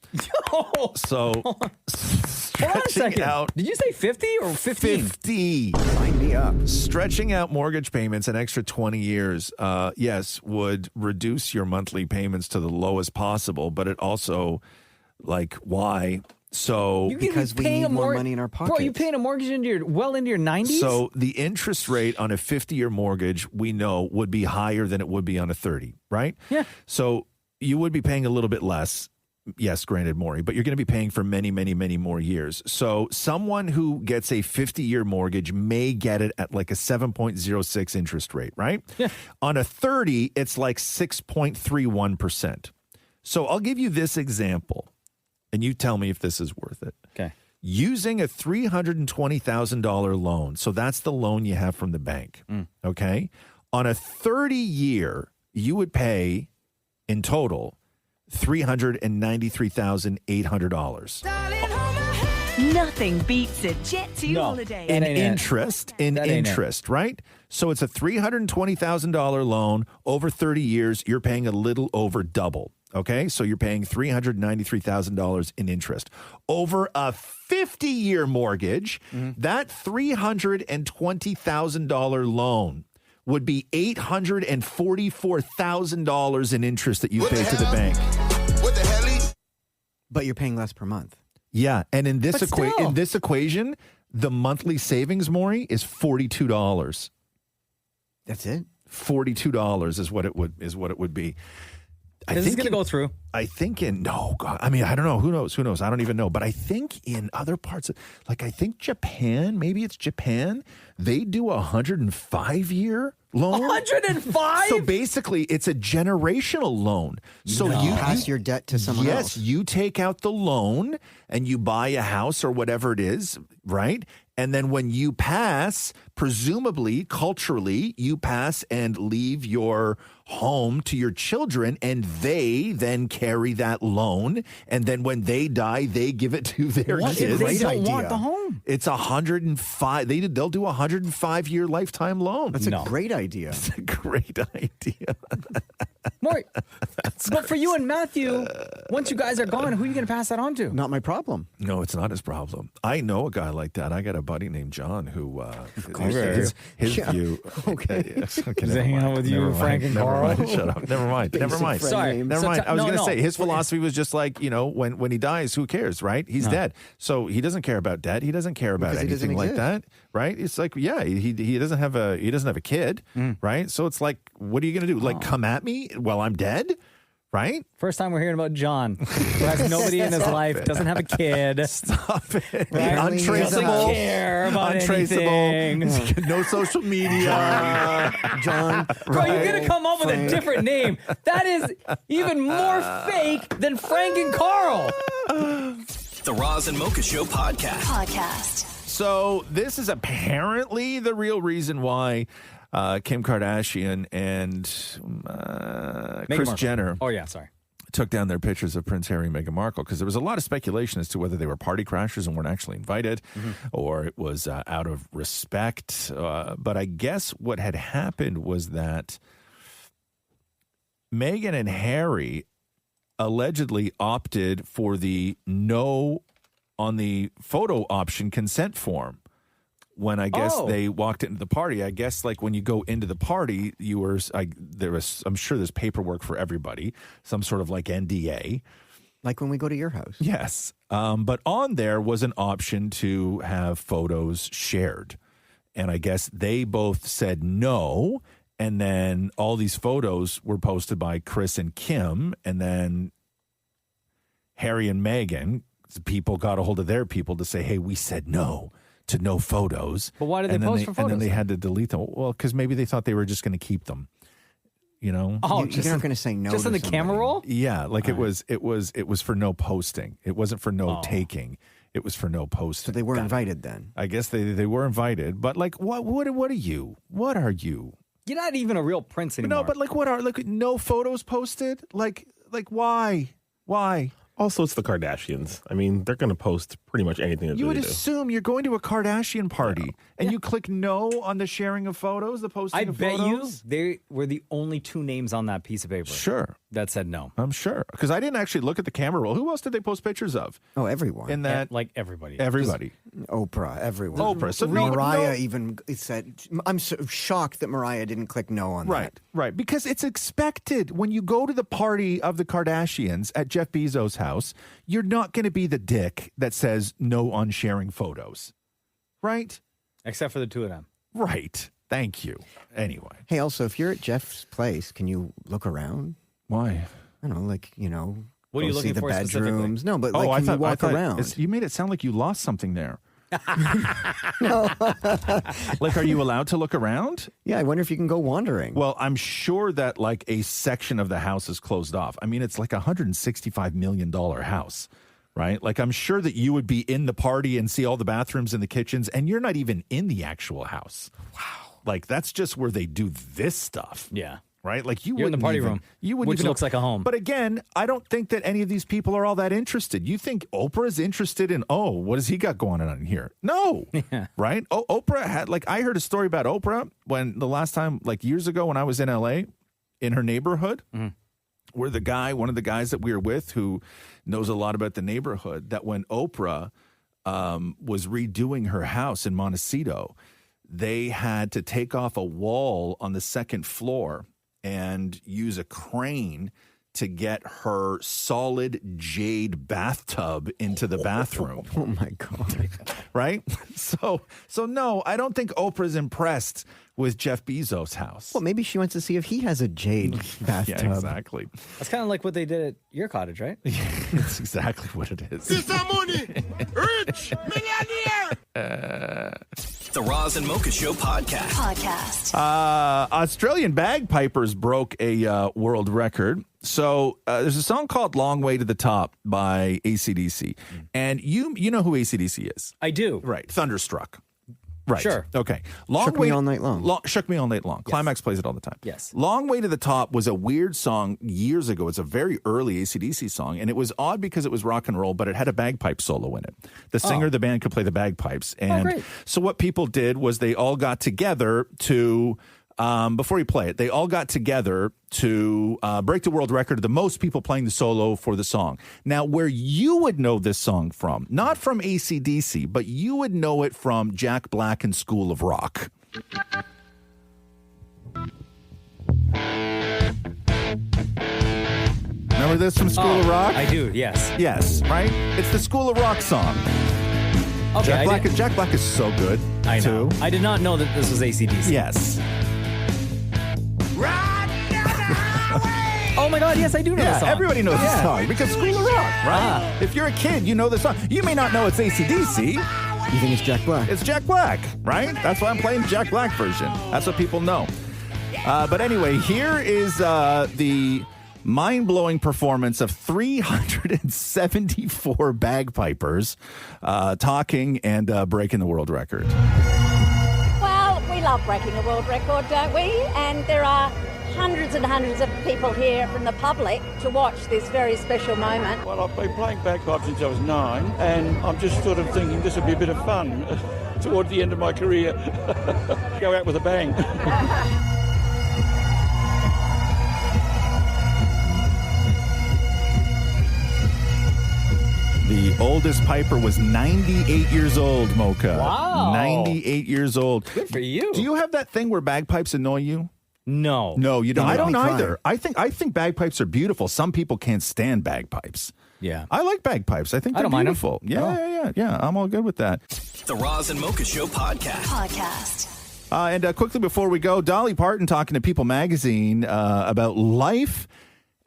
[SPEAKER 10] So,
[SPEAKER 5] Hold on a second.
[SPEAKER 10] out
[SPEAKER 5] Did you say 50 or 15?
[SPEAKER 10] 50.
[SPEAKER 11] Sign me up.
[SPEAKER 10] Stretching out mortgage payments an extra 20 years, yes, would reduce your monthly payments to the lowest possible, but it also, like, why? So
[SPEAKER 11] because we need more money in our pockets.
[SPEAKER 5] Bro, you paying a mortgage into your 90s?
[SPEAKER 10] So the interest rate on a 50-year mortgage, we know, would be higher than it would be on a 30, right?
[SPEAKER 5] Yeah.
[SPEAKER 10] So you would be paying a little bit less. Yes, granted, Maury, but you're going to be paying for many, many, many more years. So someone who gets a 50-year mortgage may get it at like a 7.06 interest rate, right?
[SPEAKER 5] Yeah.
[SPEAKER 10] On a 30, it's like 6.31%. So I'll give you this example, and you tell me if this is worth it.
[SPEAKER 5] Okay.
[SPEAKER 10] Using a $320,000 loan, so that's the loan you have from the bank, okay? On a 30-year, you would pay in total $393,800.
[SPEAKER 1] Nothing beats a Jet 2 holiday.
[SPEAKER 10] In interest, right? So it's a $320,000 loan over 30 years. You're paying a little over double. Okay, so you're paying $393,000 in interest. Over a 50-year mortgage, that $320,000 loan would be $844,000 in interest that you pay to the bank.
[SPEAKER 23] What the hell?
[SPEAKER 11] But you're paying less per month.
[SPEAKER 10] Yeah, and in this equation, the monthly savings, Maury, is $42.
[SPEAKER 11] That's it.
[SPEAKER 10] $42 is what it would be.
[SPEAKER 5] Is this going to go through?
[SPEAKER 10] I think no, God. I mean, I don't know. Who knows? I don't even know. But I think in other parts, like I think Japan, maybe it's Japan, they do a 105-year loan.
[SPEAKER 5] 105?
[SPEAKER 10] So basically, it's a generational loan. So you
[SPEAKER 11] pass your debt to someone else.
[SPEAKER 10] Yes, you take out the loan and you buy a house or whatever it is, right? And then when you pass, presumably, culturally, you pass and leave your home to your children, and they then carry that loan. And then when they die, they give it to their
[SPEAKER 5] What
[SPEAKER 10] kids.
[SPEAKER 5] if they don't want the home?
[SPEAKER 10] It's 105. They'll do a 105-year lifetime loan.
[SPEAKER 11] That's a great idea.
[SPEAKER 10] It's a great idea.
[SPEAKER 5] Maury, but for you and Matthew, once you guys are gone, who are you going to pass that on to?
[SPEAKER 11] Not my problem.
[SPEAKER 10] No, it's not his problem. I know a guy like that. I got a buddy named John who
[SPEAKER 5] course.
[SPEAKER 10] his
[SPEAKER 11] Yeah.
[SPEAKER 10] view.
[SPEAKER 11] Okay.
[SPEAKER 10] Yes, okay,
[SPEAKER 5] He's
[SPEAKER 10] never
[SPEAKER 5] hanging
[SPEAKER 10] mind.
[SPEAKER 5] out with you,
[SPEAKER 10] Never
[SPEAKER 5] Frank
[SPEAKER 10] mind.
[SPEAKER 5] and
[SPEAKER 10] Never
[SPEAKER 5] Carl.
[SPEAKER 10] mind. Shut up. Never mind. Never
[SPEAKER 11] Basic
[SPEAKER 10] mind.
[SPEAKER 11] friend
[SPEAKER 5] Sorry.
[SPEAKER 11] name.
[SPEAKER 10] Never
[SPEAKER 5] So
[SPEAKER 10] mind. I was
[SPEAKER 5] no,
[SPEAKER 10] going to
[SPEAKER 5] no.
[SPEAKER 10] say his philosophy was just like, when he dies, who cares, right? He's dead. So he doesn't care about debt. He doesn't care about
[SPEAKER 11] Because he doesn't
[SPEAKER 10] anything like
[SPEAKER 11] exist.
[SPEAKER 10] that, right? It's like, yeah, he doesn't have a kid, right? So it's like, what are you going to do? Like come at me while I'm dead? Right?
[SPEAKER 5] First time we're hearing about John, who has nobody in his life, doesn't have a kid.
[SPEAKER 10] Stop it.
[SPEAKER 5] Right?
[SPEAKER 10] Untraceable.
[SPEAKER 5] Doesn't care about anything.
[SPEAKER 10] No social media.
[SPEAKER 11] John.
[SPEAKER 5] Bro, you're going to come up with a different name. That is even more fake than Frank and Carl.
[SPEAKER 3] The Roz and Mocha Show podcast.
[SPEAKER 10] So this is apparently the real reason why Kim Kardashian and Kris
[SPEAKER 5] Markle.
[SPEAKER 10] Jenner
[SPEAKER 5] Oh, yeah, sorry.
[SPEAKER 10] took down their pictures of Prince Harry and Meghan Markle because there was a lot of speculation as to whether they were party crashers and weren't actually invited or it was out of respect. But I guess what had happened was that Meghan and Harry allegedly opted for the no on the photo option consent form. When I guess they walked into the party, I guess like when you go into the party, I'm sure there's paperwork for everybody, some sort of like NDA.
[SPEAKER 11] Like when we go to your house.
[SPEAKER 10] Yes. But on there was an option to have photos shared. And I guess they both said no. And then all these photos were posted by Kris and Kim. And then Harry and Meghan, people got a hold of their people to say, hey, we said no to no photos.
[SPEAKER 5] But why did they post for photos?
[SPEAKER 10] And then they had to delete them. Well, because maybe they thought they were just going to keep them. You know?
[SPEAKER 5] Oh,
[SPEAKER 11] You're not going to say no
[SPEAKER 5] just
[SPEAKER 11] to
[SPEAKER 5] in the
[SPEAKER 11] somebody.
[SPEAKER 5] camera roll?
[SPEAKER 10] Yeah, like it was for no posting. It wasn't for no taking. It was for no posting.
[SPEAKER 11] So they were invited then.
[SPEAKER 10] I guess they were invited, but like what are you? What are you?
[SPEAKER 5] You're not even a real prince anymore.
[SPEAKER 10] No, but like no photos posted? Like why? Why?
[SPEAKER 15] Also, it's the Kardashians. I mean, they're going to post pretty much anything that
[SPEAKER 10] You
[SPEAKER 15] they
[SPEAKER 10] would
[SPEAKER 15] do.
[SPEAKER 10] assume you're going to a Kardashian party and you click no on the sharing of photos, the posting
[SPEAKER 5] I
[SPEAKER 10] of
[SPEAKER 5] bet
[SPEAKER 10] photos.
[SPEAKER 5] you they were the only two names on that piece of paper.
[SPEAKER 10] Sure.
[SPEAKER 5] That said no.
[SPEAKER 10] I'm sure. Because I didn't actually look at the camera roll. Who else did they post pictures of?
[SPEAKER 11] Oh, everyone.
[SPEAKER 10] In that,
[SPEAKER 5] Like everybody.
[SPEAKER 10] everybody.
[SPEAKER 11] Oprah, everyone.
[SPEAKER 10] Oprah. So no,
[SPEAKER 11] Mariah even said, I'm so shocked that Mariah didn't click no on that.
[SPEAKER 10] Right. Because it's expected when you go to the party of the Kardashians at Jeff Bezos' house, you're not going to be the dick that says no on sharing photos. Right?
[SPEAKER 5] Except for the two of them.
[SPEAKER 10] Right. Thank you. Anyway.
[SPEAKER 11] Hey, also, if you're at Jeff's place, can you look around?
[SPEAKER 10] Why?
[SPEAKER 11] I don't know, like, you know,
[SPEAKER 5] what are you looking
[SPEAKER 11] see the
[SPEAKER 5] for
[SPEAKER 11] bedrooms.
[SPEAKER 5] specifically?
[SPEAKER 11] No, but like, can you walk around?
[SPEAKER 10] You made it sound like you lost something there. Like, are you allowed to look around?
[SPEAKER 11] Yeah, I wonder if you can go wandering.
[SPEAKER 10] Well, I'm sure that like a section of the house is closed off. I mean, it's like $165 million house, right? Like, I'm sure that you would be in the party and see all the bathrooms and the kitchens, and you're not even in the actual house. Wow. Like, that's just where they do this stuff.
[SPEAKER 5] Yeah.
[SPEAKER 10] Right? Like,
[SPEAKER 5] you're in the party room, which looks like a home.
[SPEAKER 10] But again, I don't think that any of these people are all that interested. You think Oprah's interested in, what has he got going on in here? No. Yeah. Right? Oprah had, like, I heard a story about Oprah when the last time, like years ago when I was in LA, in her neighborhood, where one of the guys that we were with who knows a lot about the neighborhood, that when Oprah was redoing her house in Montecito, they had to take off a wall on the second floor and use a crane to get her solid jade bathtub into the bathroom.
[SPEAKER 11] Oh my God.
[SPEAKER 10] Right? So no, I don't think Oprah's impressed with Jeff Bezos' house.
[SPEAKER 11] Well, maybe she wants to see if he has a jade bathtub.
[SPEAKER 10] Yeah, exactly.
[SPEAKER 5] That's kind of like what they did at your cottage, right?
[SPEAKER 10] That's exactly what it is.
[SPEAKER 16] This money, rich, millionaire.
[SPEAKER 3] The Roz and Mocha Show podcast.
[SPEAKER 10] Australian bagpipers broke a world record. So there's a song called Long Way to the Top by AC/DC. And you know who AC/DC is?
[SPEAKER 5] I do.
[SPEAKER 10] Right. Thunderstruck. Right.
[SPEAKER 5] Sure.
[SPEAKER 10] Okay.
[SPEAKER 11] Shook Me All Night Long.
[SPEAKER 10] Shook Me All Night Long. Yes. Climax plays it all the time.
[SPEAKER 5] Yes.
[SPEAKER 10] Long Way to the Top was a weird song years ago. It's a very early AC/DC song, and it was odd because it was rock and roll, but it had a bagpipe solo in it. The singer of the band could play the bagpipes. And so what people did was they all got together to... before you play it, they all got together to break the world record of the most people playing the solo for the song. Now, where you would know this song from, not from AC/DC, but you would know it from Jack Black and School of Rock. Remember this from School of Rock?
[SPEAKER 5] I do, yes.
[SPEAKER 10] Yes, right? It's the School of Rock song.
[SPEAKER 5] Okay,
[SPEAKER 10] Jack Black is so good, too.
[SPEAKER 5] I did not know that this was AC/DC.
[SPEAKER 10] Yes.
[SPEAKER 5] Oh my God, yes, I do know this song.
[SPEAKER 10] Everybody knows this song because School of Rock, right? If you're a kid, you know this song. You may not know it's AC/DC.
[SPEAKER 11] You think it's Jack Black?
[SPEAKER 10] It's Jack Black, right? That's why I'm playing Jack Black version. That's what people know. But anyway, here is the mind-blowing performance of 374 bagpipers talking and breaking the world record.
[SPEAKER 19] Well, we love breaking the world record, don't we? And there are hundreds and hundreds of people here from the public to watch this very special moment.
[SPEAKER 20] Well, I've been playing bagpipes since I was 9, and I'm just sort of thinking this would be a bit of fun toward the end of my career. Go out with a bang.
[SPEAKER 10] The oldest piper was 98 years old, Mocha.
[SPEAKER 5] Wow.
[SPEAKER 10] 98 years old.
[SPEAKER 5] Good for you.
[SPEAKER 10] Do you have that thing where bagpipes annoy you?
[SPEAKER 5] No.
[SPEAKER 10] No, you don't.
[SPEAKER 11] Don't
[SPEAKER 10] I don't
[SPEAKER 11] make me
[SPEAKER 10] either. I think bagpipes are beautiful. Some people can't stand bagpipes.
[SPEAKER 5] Yeah.
[SPEAKER 10] I like bagpipes. I think they're
[SPEAKER 5] don't mind 'em.
[SPEAKER 10] beautiful. Yeah. I'm all good with that.
[SPEAKER 3] The Roz and Mocha Show podcast.
[SPEAKER 10] And quickly before we go, Dolly Parton talking to People Magazine about life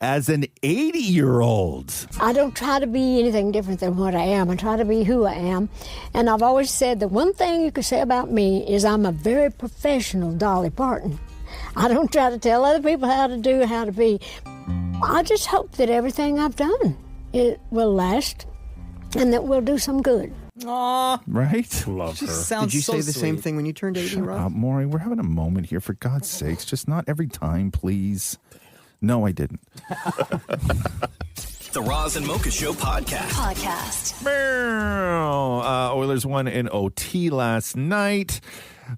[SPEAKER 10] as an 80-year-old.
[SPEAKER 21] I don't try to be anything different than what I am. I try to be who I am. And I've always said the one thing you could say about me is I'm a very professional Dolly Parton. I don't try to tell other people how to do, how to be. I just hope that everything I've done, it will last and that we'll do some good.
[SPEAKER 5] Aw.
[SPEAKER 10] Right?
[SPEAKER 5] Love her. Sounds
[SPEAKER 11] Did you
[SPEAKER 5] so
[SPEAKER 11] say the
[SPEAKER 5] sweet.
[SPEAKER 11] same thing when you turned 80,
[SPEAKER 10] Shut
[SPEAKER 11] Rob?
[SPEAKER 10] up, Maurie. We're having a moment here. For God's sakes, just not every time, please. No, I didn't.
[SPEAKER 3] The Roz and Mocha Show podcast.
[SPEAKER 10] Oilers won in OT last night.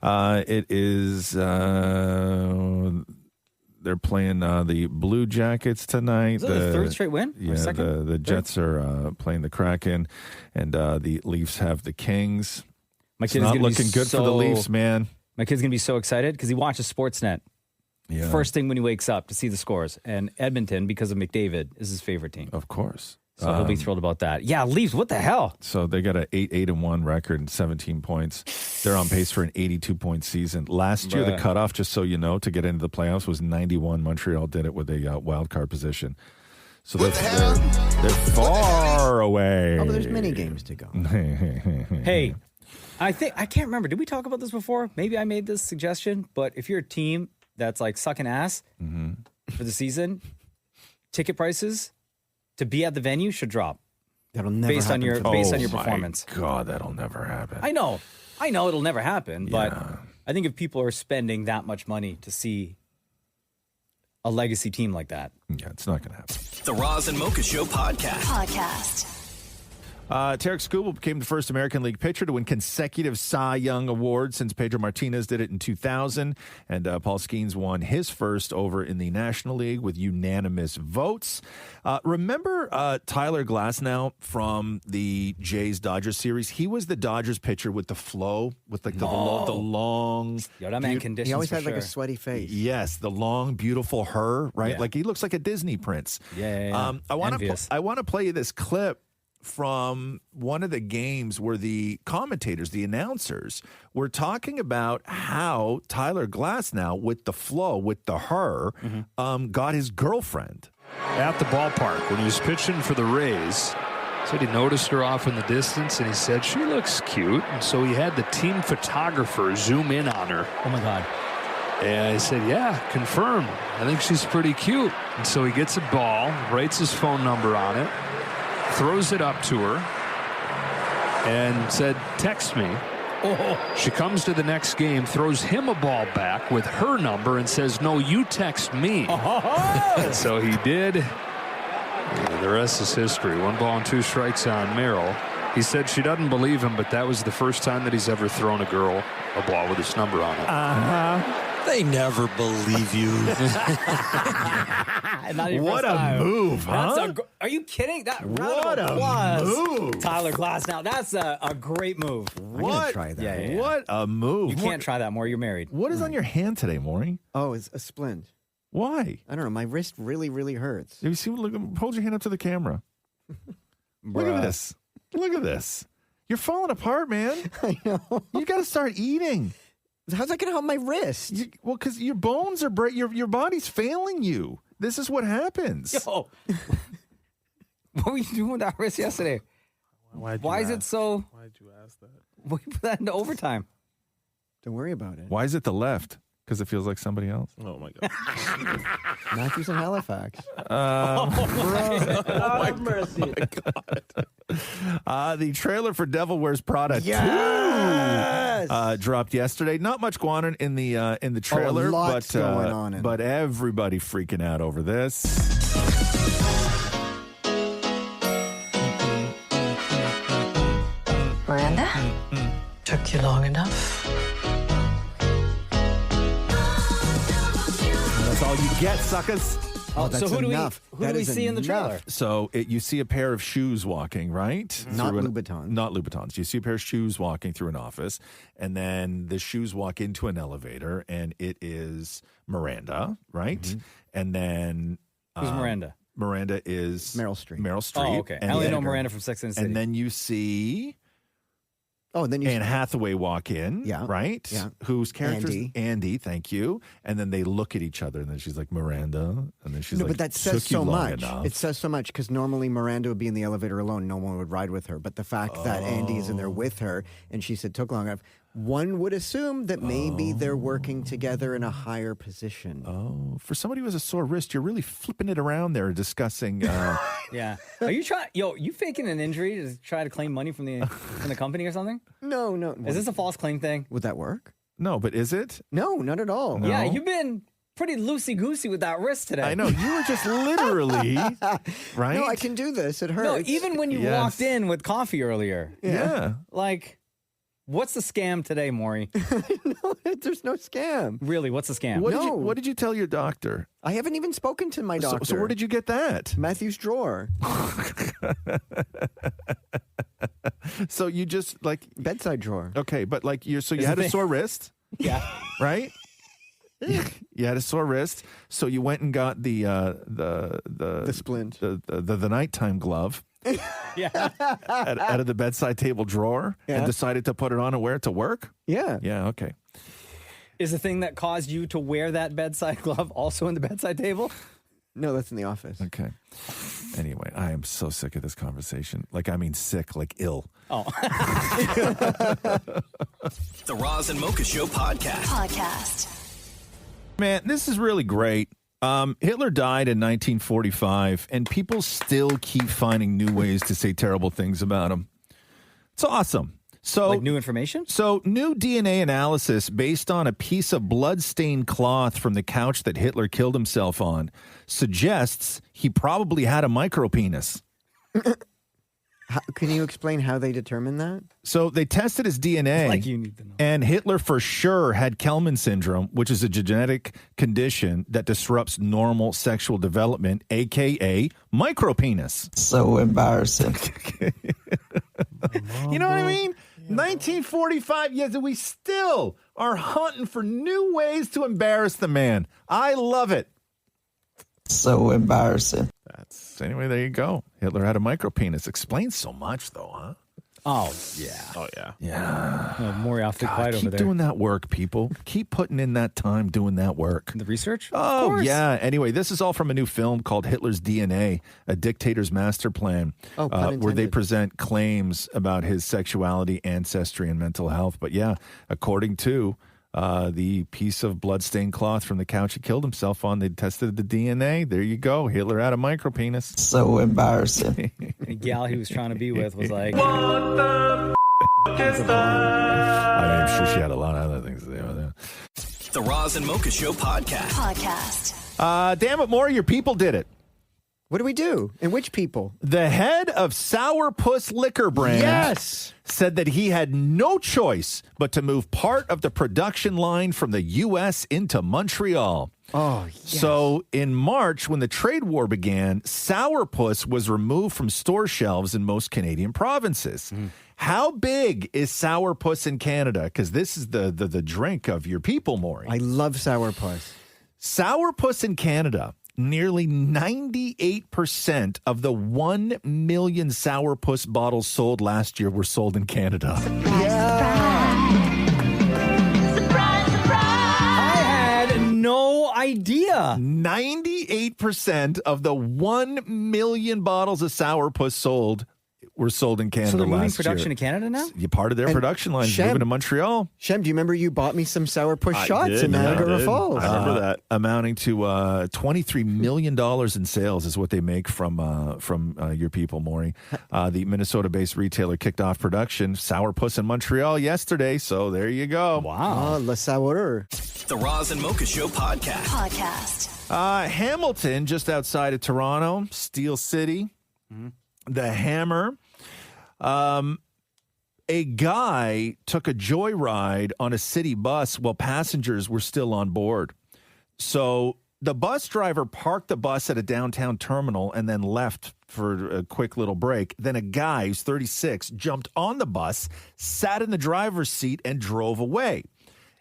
[SPEAKER 10] It is They're playing the Blue Jackets tonight.
[SPEAKER 5] Is that the third straight win? Or
[SPEAKER 10] Yeah,
[SPEAKER 5] second?
[SPEAKER 10] the Jets are playing the Kraken, and the Leafs have the Kings.
[SPEAKER 5] My
[SPEAKER 10] It's
[SPEAKER 5] kid is
[SPEAKER 10] not
[SPEAKER 5] gonna be
[SPEAKER 10] looking good for the Leafs, man.
[SPEAKER 5] My kid's going to be so excited because he watches Sportsnet
[SPEAKER 10] Yeah.
[SPEAKER 5] first thing when he wakes up to see the scores. And Edmonton, because of McDavid, is his favorite team.
[SPEAKER 10] Of course.
[SPEAKER 5] So he'll be thrilled about that. Yeah, Leafs, what the hell?
[SPEAKER 10] So they got an 8-1 record and 17 points. They're on pace for an 82-point season. Last year, the
[SPEAKER 5] Bruh.
[SPEAKER 10] cutoff, just so you know, to get into the playoffs was 91. Montreal did it with a wild card position. So they're far away.
[SPEAKER 11] Oh, but there's many games to go.
[SPEAKER 5] Hey, I can't remember. Did we talk about this before? Maybe I made this suggestion, but if you're a team that's like sucking ass for the season, ticket prices to be at the venue should drop.
[SPEAKER 11] That'll never
[SPEAKER 5] based on
[SPEAKER 11] happen
[SPEAKER 5] your performance.
[SPEAKER 10] God, that'll never happen.
[SPEAKER 5] I know it'll never happen, but I think if people are spending that much money to see a legacy team like that,
[SPEAKER 10] yeah, it's not going to happen.
[SPEAKER 3] The Roz and Mocha Show
[SPEAKER 2] Podcast.
[SPEAKER 10] Tarek Skubal became the first American League pitcher to win consecutive Cy Young awards since Pedro Martinez did it in 2000. And Paul Skeens won his first over in the National League with unanimous votes. Remember Tyler Glasnow from the Jays-Dodgers series? He was the Dodgers pitcher with the flow, with like the long...
[SPEAKER 5] Yo, that man conditions
[SPEAKER 11] He always
[SPEAKER 5] for
[SPEAKER 11] had like a
[SPEAKER 5] sure.
[SPEAKER 11] sweaty face.
[SPEAKER 10] Yes, the long, beautiful hair, right?
[SPEAKER 5] Yeah.
[SPEAKER 10] Like he looks like a Disney prince.
[SPEAKER 5] Yeah.
[SPEAKER 10] I want
[SPEAKER 5] Envious.
[SPEAKER 10] to play you this clip from one of the games where the commentators, the announcers, were talking about how Tyler Glasnow, with the flow, with the hair, got his girlfriend.
[SPEAKER 4] At the ballpark when he was pitching for the Rays. Said he noticed her off in the distance and he said she looks cute, and so he had the team photographer zoom in on her.
[SPEAKER 5] Oh my God.
[SPEAKER 4] And I said, yeah, confirmed. I think she's pretty cute. And so he gets a ball, writes his phone number on it, throws it up to her, and said, text me. She comes to the next game, throws him a ball back with her number and says, no, you text me. So he did. The rest is history. 1 ball and 2 strikes on Merrill. He said she doesn't believe him, but that was the first time that he's ever thrown a girl a ball with his number on it.
[SPEAKER 18] They never believe you.
[SPEAKER 5] Not your
[SPEAKER 10] What
[SPEAKER 5] first
[SPEAKER 10] a
[SPEAKER 5] time.
[SPEAKER 10] move, huh?
[SPEAKER 5] Are you kidding? That round
[SPEAKER 10] What
[SPEAKER 5] of
[SPEAKER 10] a
[SPEAKER 5] applause.
[SPEAKER 10] move.
[SPEAKER 5] Tyler Glasnow. That's a great move.
[SPEAKER 10] What?
[SPEAKER 11] try that.
[SPEAKER 5] Yeah.
[SPEAKER 10] What a move.
[SPEAKER 5] You can't try that more. You're married.
[SPEAKER 10] What is on your hand today, Maury?
[SPEAKER 11] Oh, it's a splint.
[SPEAKER 10] Why?
[SPEAKER 11] I don't know. My wrist really, really hurts.
[SPEAKER 10] Have you seen? Look, hold your hand up to the camera. Look at this. Look at this. You're falling apart, man.
[SPEAKER 11] I know.
[SPEAKER 10] You got to start eating.
[SPEAKER 11] How's that going to help my wrist?
[SPEAKER 10] Well, because your bones are your body's failing you. This is what happens.
[SPEAKER 5] Yo. What were you doing with that wrist yesterday? Why is it so?
[SPEAKER 15] Why'd you ask that?
[SPEAKER 5] Why you put that into overtime?
[SPEAKER 11] Don't worry about it.
[SPEAKER 10] Why is it the left? Because it feels like somebody else.
[SPEAKER 15] Oh my God.
[SPEAKER 11] Matthew's in Halifax.
[SPEAKER 15] Oh my mercy.
[SPEAKER 10] The trailer for Devil Wears Prada 2 dropped yesterday. Not much going on in the trailer,
[SPEAKER 11] lots going on in it.
[SPEAKER 10] but everybody freaking out over this.
[SPEAKER 2] Miranda? Took you long enough.
[SPEAKER 10] That's all you get, suckers.
[SPEAKER 11] Oh, that's
[SPEAKER 5] so who
[SPEAKER 11] enough.
[SPEAKER 5] do we
[SPEAKER 11] That is
[SPEAKER 5] see in the trailer?
[SPEAKER 11] enough.
[SPEAKER 10] So you see a pair of shoes walking, right?
[SPEAKER 11] Not
[SPEAKER 10] Through
[SPEAKER 11] Louboutins.
[SPEAKER 10] Not Louboutins. You see a pair of shoes walking through an office, and then the shoes walk into an elevator, and it is Miranda, right? And then
[SPEAKER 5] Who's Miranda?
[SPEAKER 10] Miranda is
[SPEAKER 11] Meryl Streep.
[SPEAKER 10] Meryl Streep.
[SPEAKER 5] Oh, okay. I only know Miranda from Sex and the City.
[SPEAKER 10] And then you see
[SPEAKER 11] Oh, and then you
[SPEAKER 10] Anne Hathaway walk in,
[SPEAKER 11] Yeah.
[SPEAKER 10] right?
[SPEAKER 11] Yeah.
[SPEAKER 10] Whose character
[SPEAKER 11] Andy.
[SPEAKER 10] Andy, thank you. And then they look at each other, and then she's like, Miranda. And then she's
[SPEAKER 11] no,
[SPEAKER 10] like,
[SPEAKER 11] but that says
[SPEAKER 10] "Took you
[SPEAKER 11] so
[SPEAKER 10] long
[SPEAKER 11] much.
[SPEAKER 10] enough."
[SPEAKER 11] It says so much because normally Miranda would be in the elevator alone. No one would ride with her. But the fact that Andy is in there with her and she said took long enough, one would assume that maybe they're working together in a higher position.
[SPEAKER 10] Oh, for somebody who has a sore wrist, you're really flipping it around there, discussing.
[SPEAKER 5] Yeah. Are you trying? Yo, you faking an injury to try to claim money from the company or something?
[SPEAKER 11] No.
[SPEAKER 5] Is this a false claim thing?
[SPEAKER 11] Would that work?
[SPEAKER 10] No, but is it?
[SPEAKER 11] No, not at all.
[SPEAKER 10] No.
[SPEAKER 5] Yeah, you've been pretty loosey goosey with that wrist today.
[SPEAKER 10] I know. You were just literally, right?
[SPEAKER 11] No, I can do this. It hurts.
[SPEAKER 5] No, even when you
[SPEAKER 10] Yes.
[SPEAKER 5] walked in with coffee earlier.
[SPEAKER 10] Yeah.
[SPEAKER 5] Like, What's the scam today, Maury?
[SPEAKER 11] No, there's no scam.
[SPEAKER 5] Really, what's the scam?
[SPEAKER 10] What did you tell your doctor?
[SPEAKER 11] I haven't even spoken to my doctor.
[SPEAKER 10] So where did you get that?
[SPEAKER 11] Matthew's drawer.
[SPEAKER 10] So you just like
[SPEAKER 11] bedside drawer.
[SPEAKER 10] Okay, but like you had a sore wrist.
[SPEAKER 5] Yeah.
[SPEAKER 10] Right? You had a sore wrist, so you went and got the
[SPEAKER 11] splint,
[SPEAKER 10] the nighttime glove.
[SPEAKER 5] Yeah.
[SPEAKER 10] out of the bedside table drawer and decided to put it on and wear it to work?
[SPEAKER 11] Yeah.
[SPEAKER 10] Yeah, okay.
[SPEAKER 5] Is the thing that caused you to wear that bedside glove also in the bedside table?
[SPEAKER 11] No, that's in the office.
[SPEAKER 10] Okay. Anyway, I am so sick of this conversation. Like, I mean sick, like ill.
[SPEAKER 5] Oh.
[SPEAKER 3] The Roz and Mocha Show podcast.
[SPEAKER 10] Man, this is really great. Hitler died in 1945, and people still keep finding new ways to say terrible things about him. It's awesome. So,
[SPEAKER 5] like new information?
[SPEAKER 10] So, new DNA analysis based on a piece of blood-stained cloth from the couch that Hitler killed himself on suggests he probably had a micropenis.
[SPEAKER 11] Can you explain how they determined that?
[SPEAKER 10] So they tested his DNA,
[SPEAKER 5] Like you need to know.
[SPEAKER 10] and Hitler for sure had Kelman syndrome, which is a genetic condition that disrupts normal sexual development, a.k.a. micropenis.
[SPEAKER 18] So embarrassing.
[SPEAKER 10] You know what I mean? 1945, yes, we still are hunting for new ways to embarrass the man. I love it.
[SPEAKER 18] So embarrassing.
[SPEAKER 10] Anyway, there you go. Hitler had a micropenis. Explains so much, though, huh?
[SPEAKER 5] Oh, yeah.
[SPEAKER 15] Oh, yeah.
[SPEAKER 10] Yeah.
[SPEAKER 5] Oh, Maury off the quiet over
[SPEAKER 10] keep
[SPEAKER 5] there.
[SPEAKER 10] doing that work, people. Keep putting in that time doing that work.
[SPEAKER 5] The research? Of
[SPEAKER 10] Oh,
[SPEAKER 5] course.
[SPEAKER 10] yeah. Anyway, this is all from a new film called Hitler's DNA, A Dictator's Master Plan,
[SPEAKER 11] Oh, pun
[SPEAKER 10] where they
[SPEAKER 11] intended.
[SPEAKER 10] present claims about his sexuality, ancestry, and mental health. But yeah, according to the piece of blood-stained cloth from the couch he killed himself on, they tested the DNA. There you go. Hitler had a micropenis.
[SPEAKER 18] So embarrassing.
[SPEAKER 5] The gal he was trying to be with was like,
[SPEAKER 10] What the is that? I'm sure she had a lot of other things to say about that.
[SPEAKER 3] The Roz and Mocha Show podcast.
[SPEAKER 10] Damn it, Maury, your people did it.
[SPEAKER 11] What do we do? And which people?
[SPEAKER 10] The head of Sourpuss Liquor Brand
[SPEAKER 11] Yes.
[SPEAKER 10] said that he had no choice but to move part of the production line from the U.S. into Montreal.
[SPEAKER 11] Oh, yes.
[SPEAKER 10] So in March, when the trade war began, Sourpuss was removed from store shelves in most Canadian provinces. How big is Sourpuss in Canada? Because this is the drink of your people, Maury.
[SPEAKER 11] I love Sourpuss.
[SPEAKER 10] Sourpuss in Canada, nearly 98% of the 1 million Sourpuss bottles sold last year were sold in Canada.
[SPEAKER 5] I had no idea.
[SPEAKER 10] 98% of the 1 million bottles of Sourpuss sold were sold in Canada
[SPEAKER 5] So they're moving
[SPEAKER 10] last
[SPEAKER 5] production
[SPEAKER 10] year.
[SPEAKER 5] to Canada now?
[SPEAKER 10] You're part of their production line is
[SPEAKER 11] Shem-
[SPEAKER 10] moving to Montreal.
[SPEAKER 11] Shem, do you remember you bought me some Sourpuss
[SPEAKER 15] I
[SPEAKER 11] shots
[SPEAKER 15] did,
[SPEAKER 11] in
[SPEAKER 15] yeah,
[SPEAKER 11] Niagara
[SPEAKER 15] I did.
[SPEAKER 11] Falls?
[SPEAKER 15] I remember that.
[SPEAKER 10] Amounting to $23 million in sales is what they make from your people, Maury. The Minnesota-based retailer kicked off production Sourpuss in Montreal yesterday, so there you go.
[SPEAKER 5] Wow.
[SPEAKER 11] Le Sour.
[SPEAKER 3] The Roz and Mocha Show podcast.
[SPEAKER 10] Hamilton, just outside of Toronto, Steel City, the Hammer. A guy took a joyride on a city bus while passengers were still on board. So the bus driver parked the bus at a downtown terminal and then left for a quick little break. Then a guy who's 36 jumped on the bus, sat in the driver's seat, and drove away.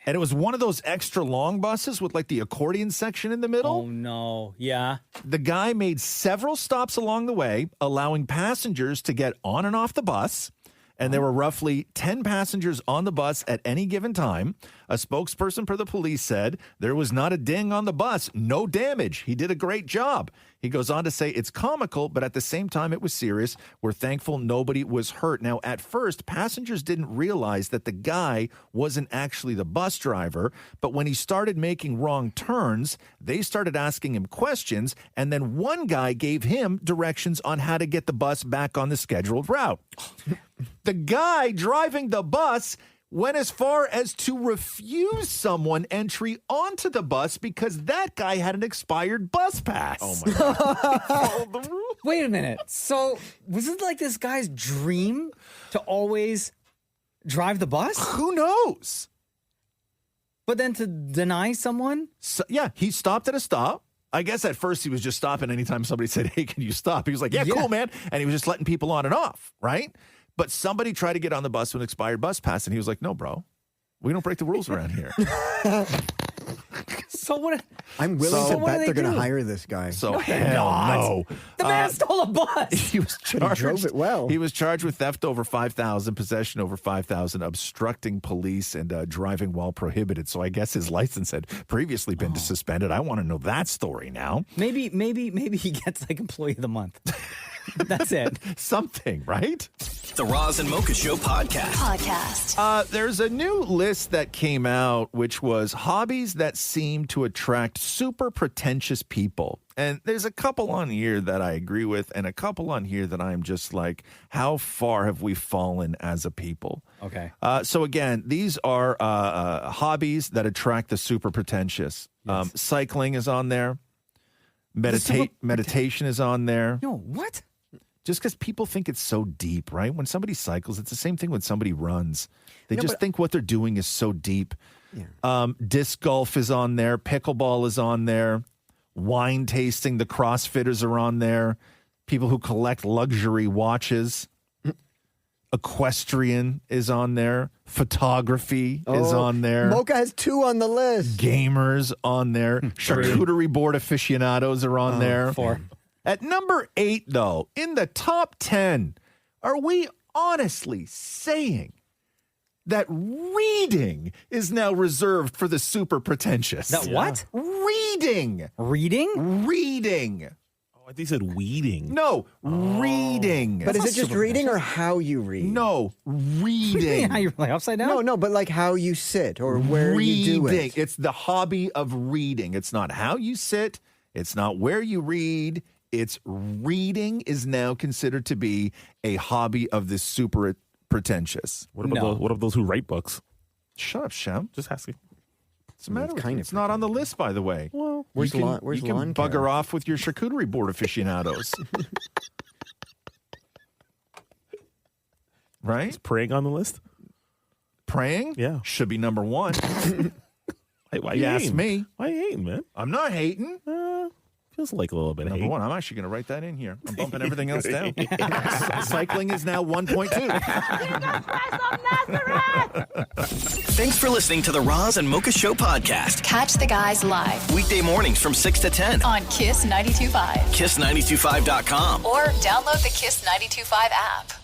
[SPEAKER 10] And it was one of those extra long buses with like the accordion section in the middle.
[SPEAKER 5] Oh, no. Yeah.
[SPEAKER 10] The guy made several stops along the way, allowing passengers to get on and off the bus. And there were roughly 10 passengers on the bus at any given time. A spokesperson for the police said there was not a ding on the bus, no damage. He did a great job. He goes on to say it's comical, but at the same time, it was serious. We're thankful nobody was hurt. Now, at first, passengers didn't realize that the guy wasn't actually the bus driver. But when he started making wrong turns, they started asking him questions. And then one guy gave him directions on how to get the bus back on the scheduled route. The guy driving the bus went as far as to refuse someone entry onto the bus because that guy had an expired bus pass.
[SPEAKER 15] Oh, my God.
[SPEAKER 5] Wait a minute. So was it like this guy's dream to always drive the bus?
[SPEAKER 10] Who knows?
[SPEAKER 5] But then to deny someone?
[SPEAKER 10] So, yeah, he stopped at a stop. I guess at first he was just stopping anytime somebody said, hey, can you stop? He was like, yeah, cool, man. And he was just letting people on and off, right? But somebody tried to get on the bus with an expired bus pass, and he was like, no, bro. We don't break the rules around here.
[SPEAKER 5] So what?
[SPEAKER 11] I'm willing to
[SPEAKER 5] what
[SPEAKER 11] bet
[SPEAKER 5] do
[SPEAKER 11] they're
[SPEAKER 5] they
[SPEAKER 11] going to
[SPEAKER 5] do?
[SPEAKER 11] hire this guy.
[SPEAKER 10] So hell no.
[SPEAKER 5] The man stole a bus.
[SPEAKER 10] He was charged.
[SPEAKER 11] He drove it well.
[SPEAKER 10] He was charged with theft over $5,000, possession over $5,000, obstructing police, and driving while prohibited. So I guess his license had previously been suspended. I want to know that story now.
[SPEAKER 5] Maybe he gets like employee of the month. That's it.
[SPEAKER 10] Something, right?
[SPEAKER 3] The Roz and Mocha Show podcast.
[SPEAKER 10] There's a new list that came out, which was hobbies that seem to attract super pretentious people. And there's a couple on here that I agree with, and a couple on here that I'm just like, how far have we fallen as a people?
[SPEAKER 5] Okay.
[SPEAKER 10] So again, these are hobbies that attract the super pretentious. Cycling is on there. Meditation is on there.
[SPEAKER 5] No, what?
[SPEAKER 10] Just because people think it's so deep, right? When somebody cycles, it's the same thing when somebody runs. They just think what they're doing is so deep. Yeah. Disc golf is on there. Pickleball is on there. Wine tasting, the CrossFitters are on there. People who collect luxury watches. Equestrian is on there. Photography is on there.
[SPEAKER 11] Mocha has 2 on the list.
[SPEAKER 10] Gamers on there. Charcuterie board aficionados are on there.
[SPEAKER 5] 4.
[SPEAKER 10] At number 8, though, in the top 10, are we honestly saying that reading is now reserved for the super pretentious?
[SPEAKER 5] That what?
[SPEAKER 10] Reading.
[SPEAKER 5] Reading?
[SPEAKER 10] Reading.
[SPEAKER 15] Oh, I think he said weeding.
[SPEAKER 10] No, reading.
[SPEAKER 11] But is it just reading or how you read?
[SPEAKER 10] No, reading.
[SPEAKER 5] How you're like upside down?
[SPEAKER 11] No, but like how you sit or where you do it.
[SPEAKER 10] It's the hobby of reading. It's not how you sit. It's not where you read. It's reading is now considered to be a hobby of the super pretentious.
[SPEAKER 15] What about those who write books?
[SPEAKER 10] Shut up, Shem.
[SPEAKER 15] Just asking.
[SPEAKER 10] What's the matter with you? It's not on the list, by the way.
[SPEAKER 15] Well,
[SPEAKER 11] where's
[SPEAKER 10] you can
[SPEAKER 11] lawn care?
[SPEAKER 10] bugger off with your charcuterie board aficionados. Right?
[SPEAKER 15] Is praying on the list?
[SPEAKER 10] Praying?
[SPEAKER 15] Yeah.
[SPEAKER 10] Should be number 1.
[SPEAKER 15] Hey, why
[SPEAKER 10] you ask
[SPEAKER 15] hating?
[SPEAKER 10] me.
[SPEAKER 15] Why you hating, man?
[SPEAKER 10] I'm not hating.
[SPEAKER 15] Feels like a little bit of
[SPEAKER 10] Number
[SPEAKER 15] hate.
[SPEAKER 10] 1. I'm actually going to write that in here. I'm bumping everything else down. Cycling is now 1.2.
[SPEAKER 3] Thanks for listening to the Roz and Mocha Show podcast.
[SPEAKER 2] Catch the guys live
[SPEAKER 3] Weekday mornings from 6 to 10
[SPEAKER 2] on Kiss 92.5.
[SPEAKER 3] KISS925.com.
[SPEAKER 2] Or download the Kiss 92.5 app.